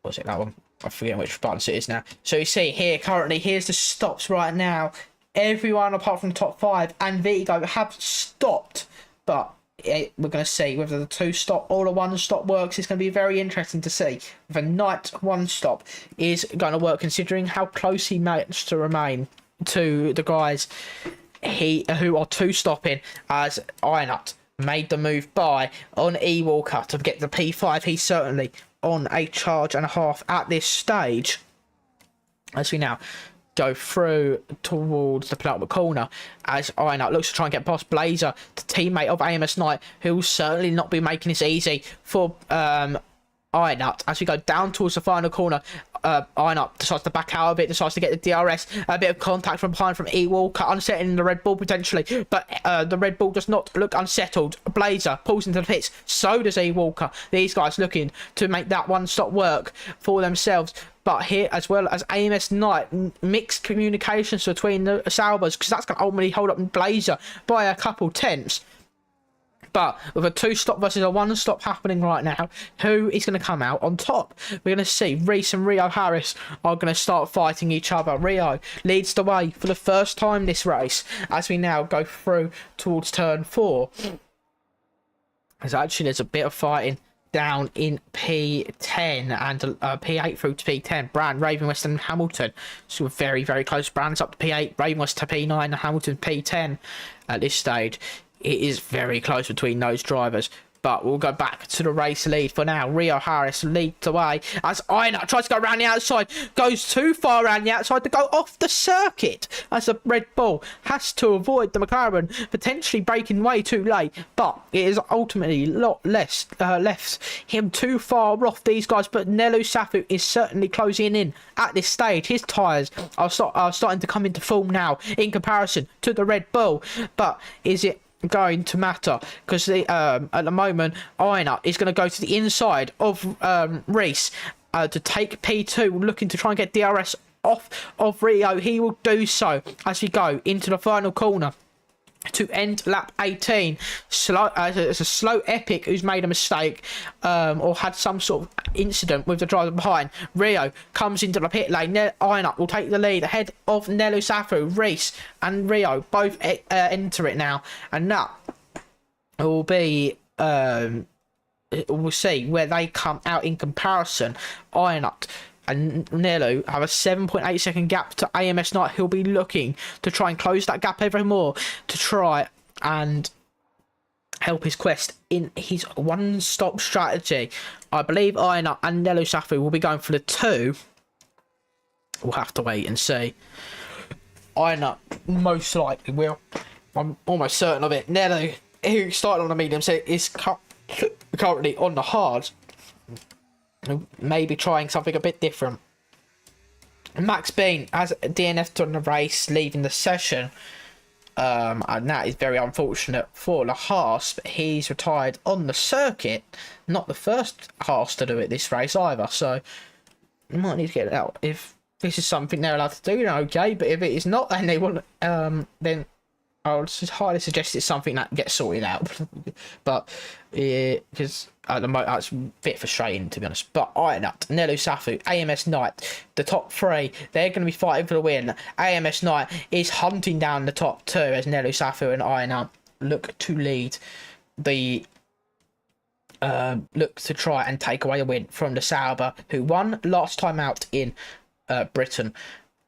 Was it that one? I forget which button it is now. So you see here currently, here's the stops right now. Everyone apart from the top 5 and Vigo have stopped, but we're going to see whether the 2 stop or the 1 stop works. It's going to be very interesting to see if a Knight 1 stop is going to work, considering how close he managed to remain to the guys who are 2 stopping, as Ironut made the move by on E-Walker to get the P5. He's certainly on a charge and a half at this stage, as we now go through towards the penultimate corner, as Ironut looks to try and get past Blazer, the teammate of AMS Knight, who will certainly not be making this easy for Ironut. As we go down towards the final corner, Ironut decides to back out a bit, decides to get the DRS, a bit of contact from behind from E-Walker, unsettling the Red Bull potentially, but the Red Bull does not look unsettled. Blazer pulls into the pits, so does E-Walker. These guys looking to make that 1 stop work for themselves. But here, as well as AMS Knight, mixed communications between the Saubers, because that's going to ultimately hold up Blazer by a couple tenths. But with a 2 stop versus a 1 stop happening right now, who is going to come out on top? We're going to see Reese and Rio Harris are going to start fighting each other. Rio leads the way for the first time this race, as we now go through towards turn 4. There's a bit of fighting down in P10 and P8 through to P10. Brand, Ravenwest and Hamilton. So we're very, very close. Brand's up to P8, Ravenwest to P9 and Hamilton P10 at this stage. It is very close between those drivers. But we'll go back to the race lead for now. Rio Harris leads the way as Ironut tries to go around the outside. Goes too far around the outside to go off the circuit, as the Red Bull has to avoid the McLaren potentially breaking way too late. But it is ultimately a lot less left him too far off these guys. But Nelu Safu is certainly closing in at this stage. His tyres are starting to come into form now in comparison to the Red Bull. But is it going to matter? Because at the moment Ironut is going to go to the inside of Reese to take P2, looking to try and get DRS off of Rio. He will do so as we go into the final corner to end lap 18. It's a slow Epic who's made a mistake or had some sort of incident with the driver behind. Rio comes into the pit lane. Ironut will take the lead ahead of Nelu Safu. Reese and Rio both enter it now, and that will be we'll see where they come out in comparison. Ironut and Nelu have a 7.8 second gap to AMS Knight. He'll be looking to try and close that gap even more to try and help his quest in his 1 stop strategy. I believe Ironut and Nelu Safu will be going for the 2. We'll have to wait and see. Ironut most likely will. I'm almost certain of it. Nelu, who started on the medium, so is currently on the hard. Maybe trying something a bit different. Max Bean has DNF'd on the race, leaving the session, and that is very unfortunate for the Haas. But he's retired on the circuit, not the first Haas to do it this race either, so you might need to get it out. If this is something they're allowed to do, then okay, but if it is not and they want then I would highly suggest it's something that gets sorted out. But because at the moment that's a bit frustrating, to be honest. But Iron Nut, Nelu Safu, AMS Knight, the top three, they're going to be fighting for the win. AMS Knight is hunting down the top two as Nelu Safu and Iron Nut look to lead the look to try and take away a win from the Sauber, who won last time out in Britain.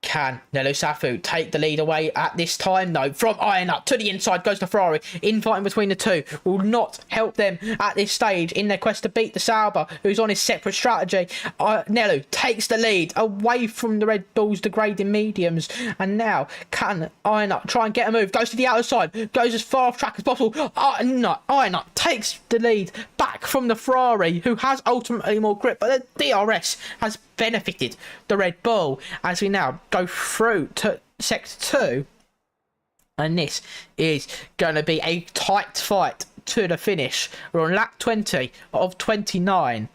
Can Nelu Safu take the lead away at this time? No. From Iron Up to the inside goes the Ferrari. Infighting between the two will not help them at this stage in their quest to beat the Sauber, who's on his separate strategy. Nelu takes the lead away from the Red Bulls degrading mediums. And now can Iron Up try and get a move? Goes to the outside. Goes as far off track as possible. Iron Up takes the lead back from the Ferrari, who has ultimately more grip. But the DRS has benefited the Red Bull as we now go through to sector 2, and this is going to be a tight fight to the finish. We're on lap 20 of 29,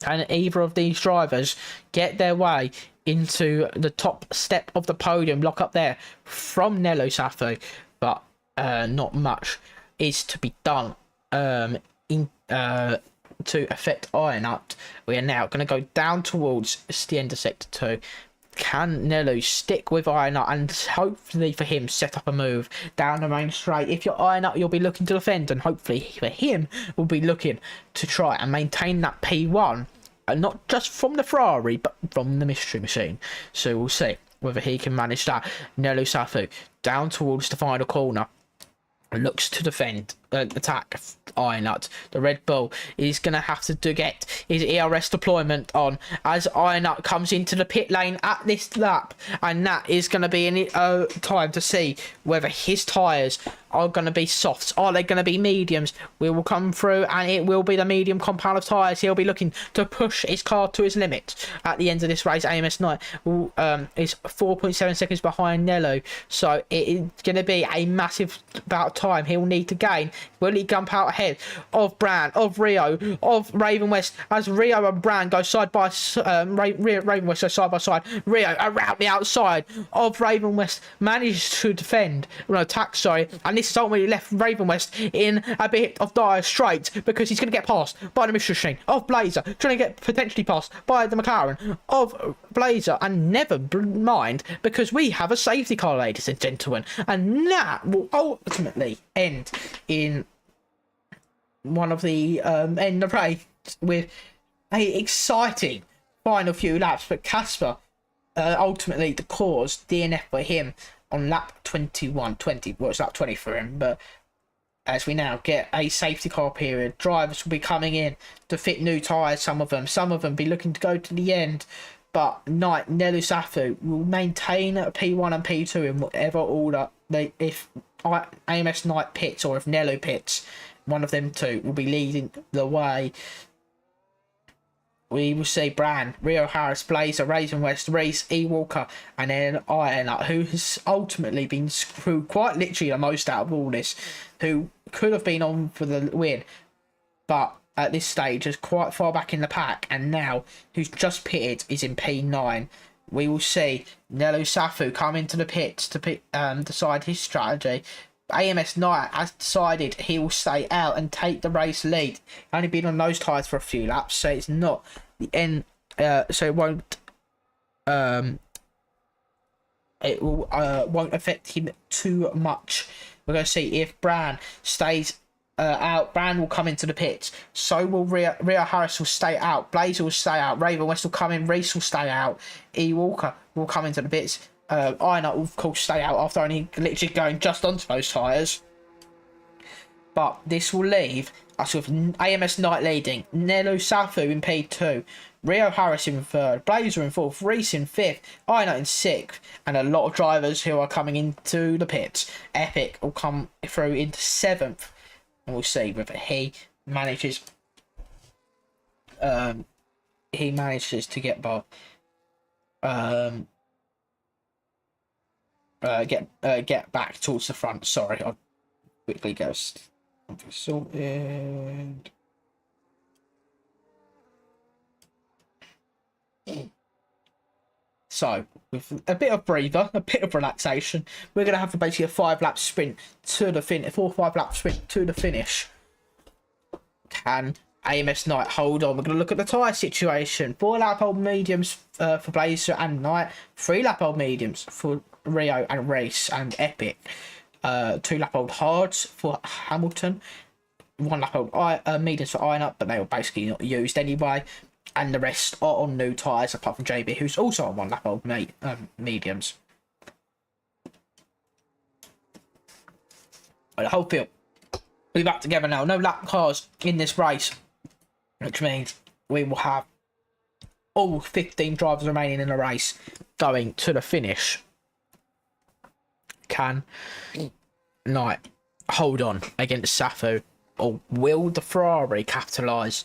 and either of these drivers get their way into the top step of the podium, lock up there from Nelu Safu, but not much is to be done to affect Iron Up. We are now going to go down towards the end of sector 2. Can Nelu stick with Iron Up and hopefully for him set up a move down the main straight? If you're Iron Up, you'll be looking to defend, and hopefully for him, we'll be looking to try and maintain that P1, and not just from the Ferrari, but from the Mystery Machine. So we'll see whether he can manage that. Nelu Safu down towards the final corner. Looks to defend, attack Iron Nut. The Red Bull is going to have to get his ERS deployment on as Iron Nut comes into the pit lane at this lap, and that is going to be in time to see whether his tyres are going to be softs. Are they going to be mediums? We will come through, and it will be the medium compound of tyres. He'll be looking to push his car to his limit at the end of this race. AMS Knight is 4.7 seconds behind Nelu, so it is going to be a massive bout of time he'll need to gain. Will he jump out ahead of Bran, of Rio, of Raven West, as Rio and Bran go side by Raven West go side by side. Rio around the outside of Raven West manages to defend, attack, sorry, and this has ultimately left Raven West in a bit of dire straits because he's going to get passed by the Mystery Machine of Blazer, trying to get potentially passed by the McLaren of Blazer, and never mind because we have a safety car, ladies and gentlemen, and that will ultimately end in one of the end of race with a exciting final few laps, but Casper ultimately the cause DNF for him on lap 20. Well, it's lap 20 for him, but as we now get a safety car period, drivers will be coming in to fit new tyres. Some of them be looking to go to the end, but Nelu Safu will maintain a P1 and P2 in whatever order if AMS Knight pits or if Nelu pits. One of them two will be leading the way. We will see Bran, Rio Harris, Blazer, Raven West, Reese, E. Walker, and then Iron Up, who has ultimately been screwed quite literally the most out of all this, who could have been on for the win, but at this stage is quite far back in the pack, and now who's just pitted is in P9. We will see Nelu Safu come into the pits to decide his strategy. AMS Knight has decided he will stay out and take the race lead. Only been on those tyres for a few laps, so it's not the end. So it won't affect him too much. We're going to see if Bran stays out. Bran will come into the pits. So will Rio Harris will stay out. Blazer will stay out. Raven West will come in. Reese will stay out. E. Walker will come into the pits. Iron Up will of course stay out after only literally going just onto those tyres. But this will leave us with AMS Knight leading, Nelu Safu in P2, Rio Harris in 3rd, Blazer in 4th, Reese in 5th, Iron Up in 6th, and a lot of drivers who are coming into the pits. Epic will come through into 7th, and we'll see whether he manages to get by. Get back towards the front. Sorry, I'll quickly go something sorted. So, with a bit of breather, a bit of relaxation, we're going to have basically a 5-lap sprint to the finish, 4 or 5-lap sprint to the finish. Can AMS Knight hold on? We're going to look at the tyre situation. 4-lap old mediums for Blazer and Knight, 3-lap old mediums for Rio and Race and Epic, 2-lap old hards for Hamilton, 1-lap old mediums for Iron Up, but they were basically not used anyway. And the rest are on new tyres, apart from JB, who's also on 1-lap old mediums. But the whole field will be back together now. No lap cars in this race, which means we will have all 15 drivers remaining in the race going to the finish. Can Knight hold on against Safu, or will the Ferrari capitalise?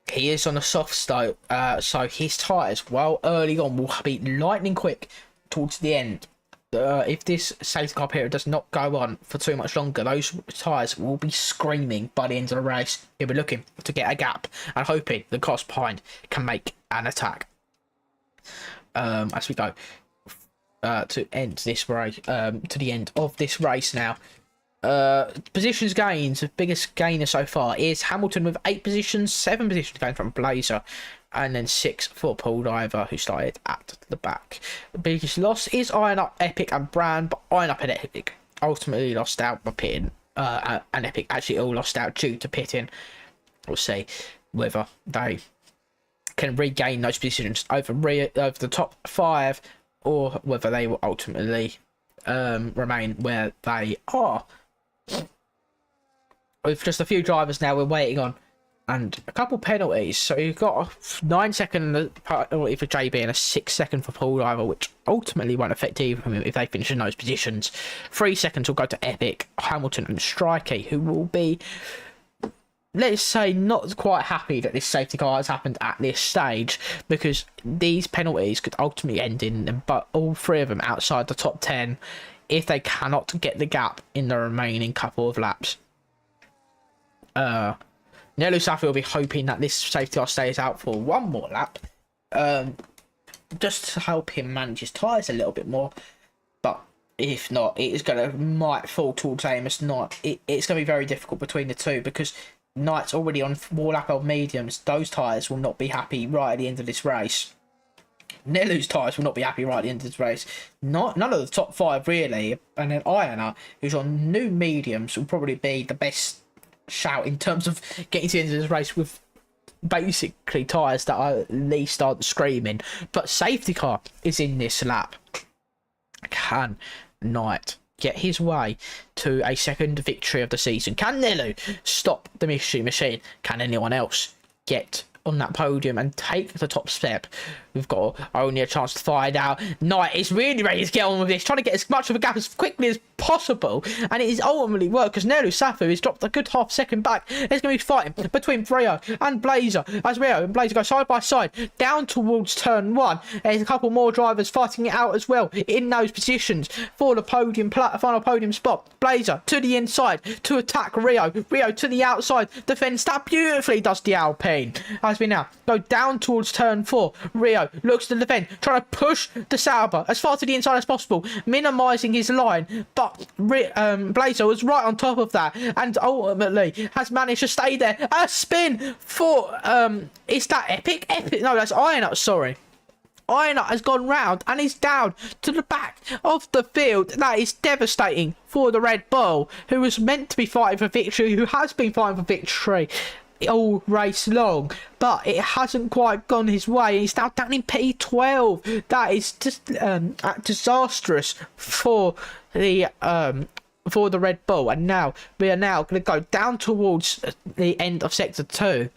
He is on a soft start, so his tyres, while early on, will be lightning quick towards the end. If this safety car period does not go on for too much longer, those tyres will be screaming by the end of the race. He'll be looking to get a gap and hoping the cars behind can make an attack. As we go to end this race, to the end of this race now. Positions gains, the biggest gainer so far is Hamilton with 8 positions, 7 positions gained from Blazer, and then 6 for Paul Diver, who started at the back. The biggest loss is Iron Up, Epic and Brand, but Iron Up and Epic ultimately lost out by pitting, and Epic actually all lost out due to pitting. We'll see whether they can regain those positions over the top 5, or whether they will ultimately remain where they are. With just a few drivers now we're waiting on, and a couple penalties. So you've got a 9-second penalty for JB and a 6-second for Paul Diver, which ultimately won't affect either of them if they finish in those positions. 3 seconds will go to Epic, Hamilton and Strikey, who will be, let's say, not quite happy that this safety car has happened at this stage, because these penalties could ultimately end in but all 3 of them outside the top 10 if they cannot get the gap in the remaining couple of laps. Nelu Safi will be hoping that this safety car stays out for 1 more lap, just to help him manage his tyres a little bit more. But if not, it is might fall towards AMS Knight. It's going to be very difficult between the two, because Knight's already on 4-lap old mediums. Those tyres will not be happy right at the end of this race. Nelu's tyres will not be happy right at the end of this race. None of the top 5 really. And then Iona, who's on new mediums, will probably be the best shout in terms of getting to the end of this race, with basically tyres that are at least aren't screaming. But safety car is in this lap. Can Knight get his way to a 2nd victory of the season? Can Nelu stop the mystery machine? Can anyone else get on that podium and take the top step? We've got only a chance to find out. Knight is really ready to get on with this, trying to get as much of a gap as quickly as possible, and it is ultimately worked, because Nelu Safu has dropped a good half-second back. There's going to be fighting between Rio and Blazer, as Rio and Blazer go side by side down towards turn 1. There's a couple more drivers fighting it out as well in those positions for the podium, final podium spot. Blazer to the inside to attack Rio. Rio to the outside, defends that beautifully, does the Alpine. As we now go down towards turn 4, Rio looks to defend, trying to push the Sauber as far to the inside as possible, minimising his line, but Blazer was right on top of that and ultimately has managed to stay there. A spin for is that Epic? No, that's Iron Up, sorry. Iron Up has gone round and is down to the back of the field. That is devastating for the Red Bull, who was meant to be fighting for victory, who has been fighting for victory all race long, but it hasn't quite gone his way. He's now down in P12. That is just disastrous for the Red Bull. And now we are now going to go down towards the end of sector 2.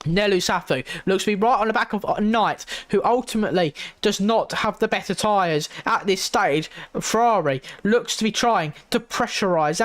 Nelu Safu looks to be right on the back of Knight, who ultimately does not have the better tyres at this stage. Ferrari looks to be trying to pressurise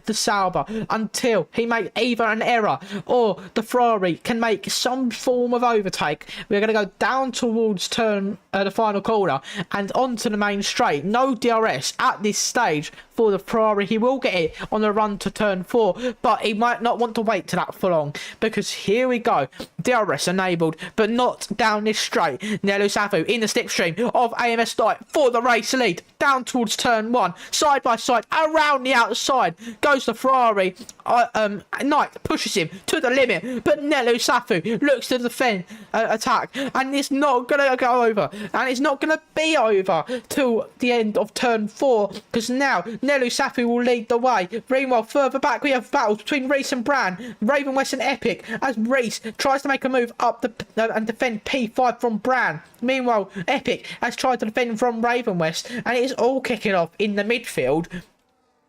the Sauber until he makes either an error or the Ferrari can make some form of overtake. We're going to go down towards the final corner and onto the main straight. No DRS at this stage for the Ferrari. He will get it on the run to turn 4, but he might not want to wait to that full long, because here we go. DRS enabled, but not down this straight. Nelu Safu in the slipstream of AMS Knight for the race lead. Down towards turn 1. Side by side. Around the outside. Goes the Ferrari. Knight pushes him to the limit. But Nelu Safu looks to defend attack. And it's not going to go over. And it's not going to be over till the end of turn 4. Because now Nelu Safu will lead the way. Meanwhile, further back we have battles between Reese and Bran. Raven West and Epic. As Reese tries to make a move up and defend P5 from Bran. Meanwhile, Epic has tried to defend from Raven West, and it is all kicking off in the midfield.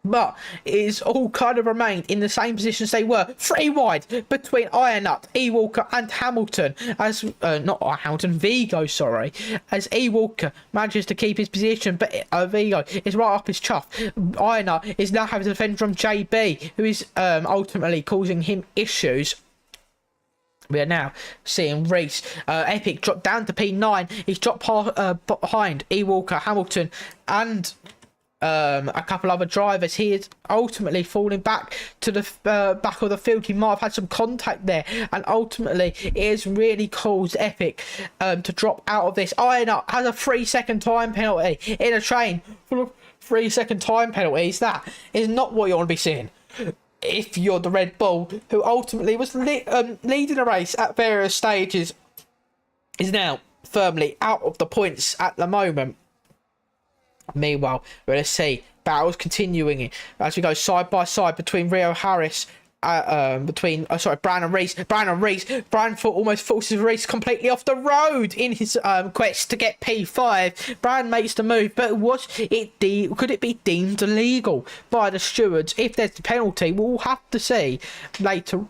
But it is all kind of remained in the same positions they were. 3 wide between Ironut, E-Walker and Hamilton. As, not Hamilton, Vigo, sorry. As E-Walker manages to keep his position, but Vigo is right up his chuff. Ironut is now having to defend from JB, who is ultimately causing him issues. We are now seeing Reese. Epic drop down to P9. He's dropped behind E-Walker, Hamilton, and a couple other drivers. He is ultimately falling back to the back of the field. He might have had some contact there, and ultimately it has really caused Epic to drop out of this. Iron Up has a 3-second time penalty in a train full of 3-second time penalties. That is not what you want to be seeing if you're the Red Bull, who ultimately was leading the race at various stages. Is now firmly out of the points at the moment. Meanwhile, we're going to see battles continuing as we go side by side between Rio Harris, Bran and Reese. Bran almost forces Reese completely off the road in his quest to get P5. Bran makes the move, but could it be deemed illegal by the stewards? If there's a penalty, we'll have to see later.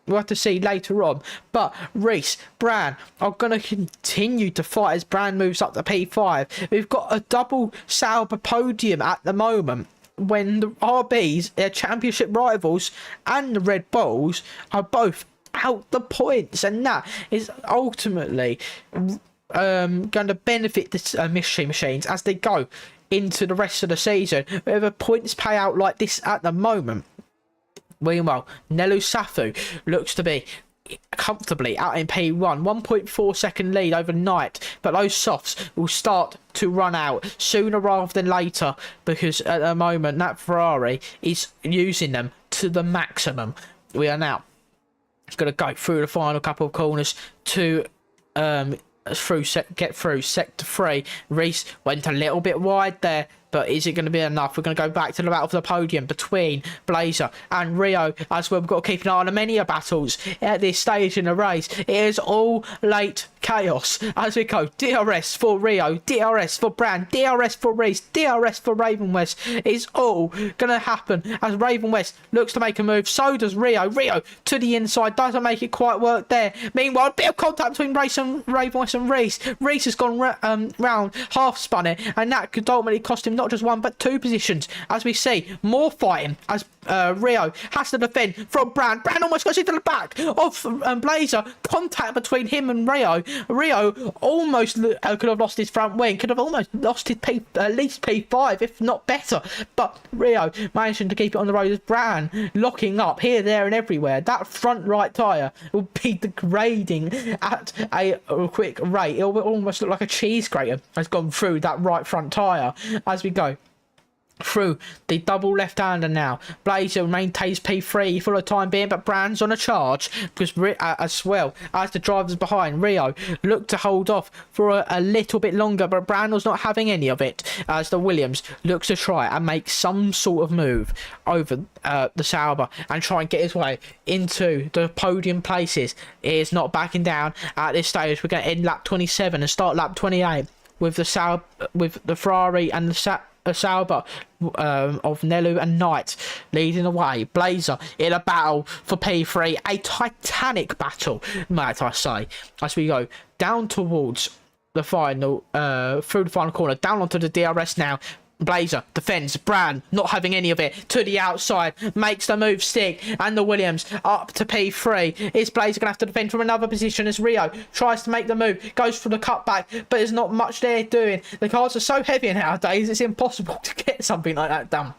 We'll have to see later on. But Reese, Bran are going to continue to fight as Bran moves up to P5. We've got a double Sauber podium at the moment, when the RBs, their championship rivals, and the Red Bulls are both out the points. And that is ultimately going to benefit the mystery machines as they go into the rest of the season. With a points payout like this at the moment. Meanwhile, Nelu Safu looks to be comfortably out in P1. 1.4 second lead overnight, but those softs will start to run out sooner rather than later, because at the moment that Ferrari is using them to the maximum. We are now going to go through the final couple of corners to get through sector 3. Reese went a little bit wide there, but is it going to be enough? We're going to go back to the battle for the podium between Blazer and Rio as well. We've got to keep an eye on the many battles at this stage in the race. It is all late chaos as we go. DRS for Rio, DRS for Bran, DRS for Reese, DRS for Raven West. It's all going to happen as Raven West looks to make a move. So does Rio. Rio to the inside, doesn't make it quite work there. Meanwhile, a bit of contact between Raven West and Reese. Reese has gone round, half spun it, and that could ultimately cost him not just 1 but 2 positions. As we see more fighting as Rio has to defend from Bran. Bran almost goes into the back of Blazer. Contact between him and Rio. Rio almost could have lost his front wing, could have almost lost his at least P5 if not better, but Rio managing to keep it on the road as Bran locking up here, there and everywhere. That front right tyre will be degrading at a quick rate. It will almost look like a cheese grater has gone through that right front tyre as we go through the double left-hander now. Blazer maintains P3 for the time being, but Bran's on a charge because as well as the drivers behind Rio look to hold off for a little bit longer, but Bran was not having any of it as the Williams looks to try and make some sort of move over the Sauber and try and get his way into the podium places. He is not backing down at this stage. We're going to end lap 27 and start lap 28 with the Ferrari and the Sauber of Nelu and Knight leading the way. Blazer in a battle for P3, a titanic battle, might I say, as we go down towards the final, through the final corner, down onto the DRS now. Blazer defends. Bran not having any of it to the outside, makes the move stick, and the Williams up to P3. Is Blazer gonna have to defend from another position as Rio tries to make the move, goes for the cutback, but there's not much there doing. The cars are so heavy nowadays, it's impossible to get something like that done.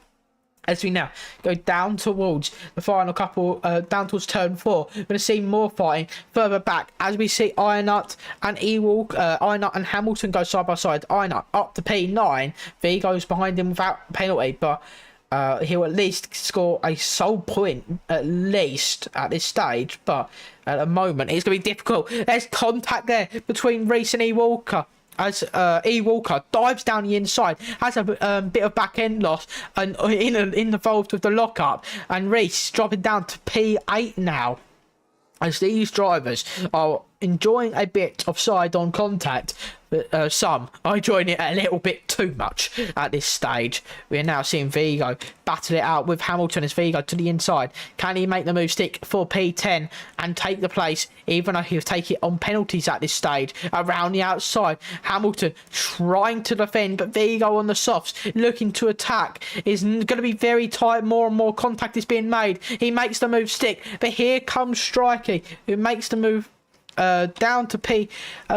As we now go down towards the final couple, down towards turn 4, we're going to see more fighting further back as we see Ironut and Ironut and Hamilton go side by side. Ironut up to P9. V goes behind him without penalty, but he'll at least score a sole point at least at this stage. But at the moment, it's going to be difficult. There's contact there between Reese and E Walker. As E Walker dives down the inside, has a bit of back end loss and involved with the lockup, and Reese dropping down to P8 now. As these drivers are enjoying a bit of side-on contact, but some are enjoying it a little bit too much at this stage. We are now seeing Vigo battle it out with Hamilton as Vigo to the inside. Can he make the move stick for P10 and take the place, even though he'll take it on penalties at this stage? Around the outside, Hamilton trying to defend, but Vigo on the softs looking to attack. Is going to be very tight. More and more contact is being made. He makes the move stick, but here comes Strikey, who makes the move down to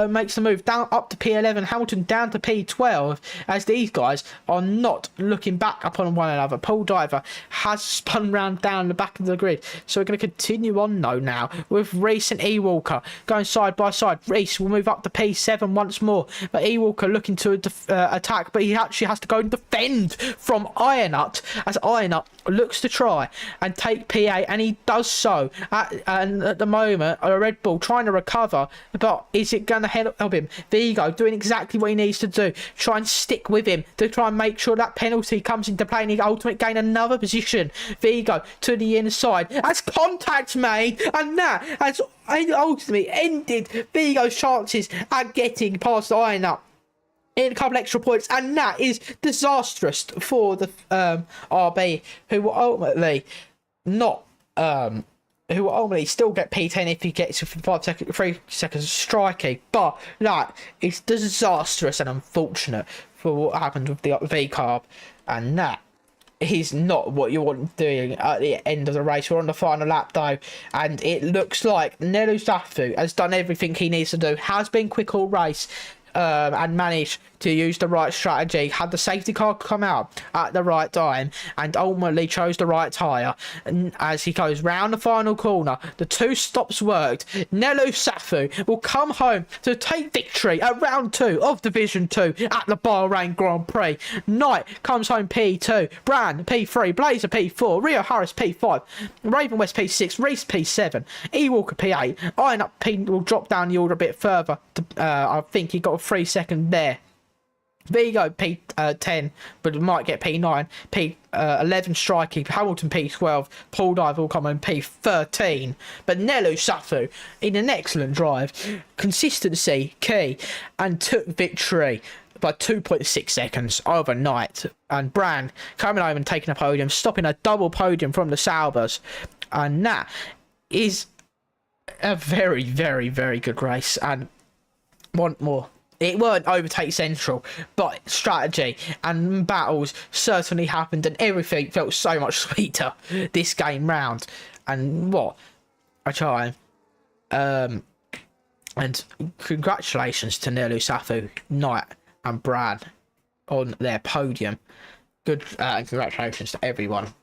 makes the move down up to P11. Hamilton down to P12, as these guys are not looking back upon one another. Paul Diver has spun round down the back of the grid, so we're going to continue on though now with Reese and E Walker going side by side. Reese will move up to P7 once more, but E Walker looking to attack, but he actually has to go and defend from Ironut as Ironut looks to try and take P8, and he does so and at the moment a Red Bull trying to recover, but is it going to help him? Vigo doing exactly what he needs to do, try and stick with him to try and make sure that penalty comes into play and he ultimately gain another position. Vigo to the inside as contact made, and that has ultimately ended Vigo's chances at getting past Iron Up in a couple extra points, and that is disastrous for the RB, who will ultimately still get P10 if he gets 3 seconds striking, but that is disastrous and unfortunate for what happened with the V carb, and that is not what you want doing at the end of the race. We're on the final lap though, and it looks like Nelu Zafu has done everything he needs to do, has been quick all race, and managed to use the right strategy, had the safety car come out at the right time, and ultimately chose the right tyre. And as he goes round the final corner, the 2 stops worked. Nelu Safu will come home to take victory at round 2 of Division 2 at the Bahrain Grand Prix. Knight comes home P2, Brand P3, Blazer P4, Rio Harris P5, Raven West P6, Reese P7, E Walker P8. Iron Up P will drop down the order a bit further. I think he got a 3-second there. Vigo P10, but might get P9, P11 striking, Hamilton P12, Paul Dive will come in P13. But Nelu Safu, in an excellent drive, consistency key, and took victory by 2.6 seconds overnight. And Brand coming home and taking a podium, stopping a double podium from the Saubers. And that is a very, very, very good race. And one more. It weren't overtake central, but strategy and battles certainly happened, and everything felt so much sweeter this game round. And what a time. And congratulations to Nelu Safu, Knight and Brad on their podium. Good, and congratulations to everyone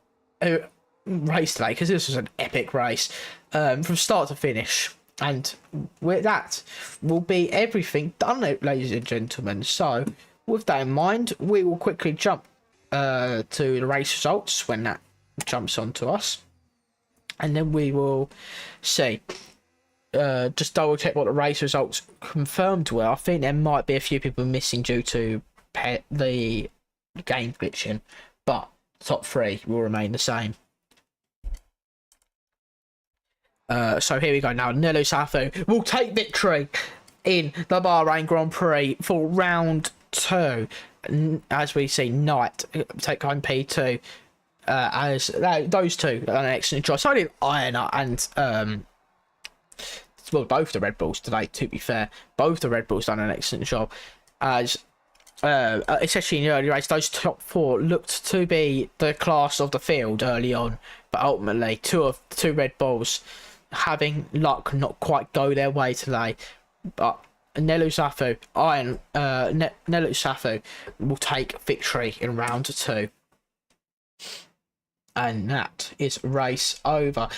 who raced today, because this was an epic race from start to finish. And with that will be everything done, ladies and gentlemen. So with that in mind, we will quickly jump to the race results when that jumps onto us, and then we will see, just double check what the race results confirmed were. I think there might be a few people missing due to the game glitching, but top 3 will remain the same. So here we go now. Nelu Safu will take victory in the Bahrain Grand Prix for round 2. As we see Knight take home P2. As those two done an excellent job. So did Ironer and well, both the Red Bulls today, to be fair. Both the Red Bulls done an excellent job. As especially in the early race, those top 4 looked to be the class of the field early on, but ultimately two Red Bulls having luck not quite go their way today. But Nelu Safu will take victory in round 2. And that is race over.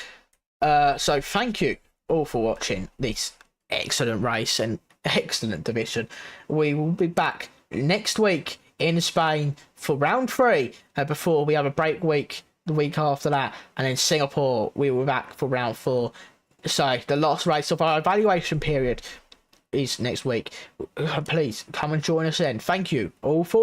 So thank you all for watching this excellent race and excellent division. We will be back next week in Spain for round 3, before we have a break week the week after that, and then Singapore we will be back for round 4. So the last race of our evaluation period is next week. Please come and join us then. Thank you all for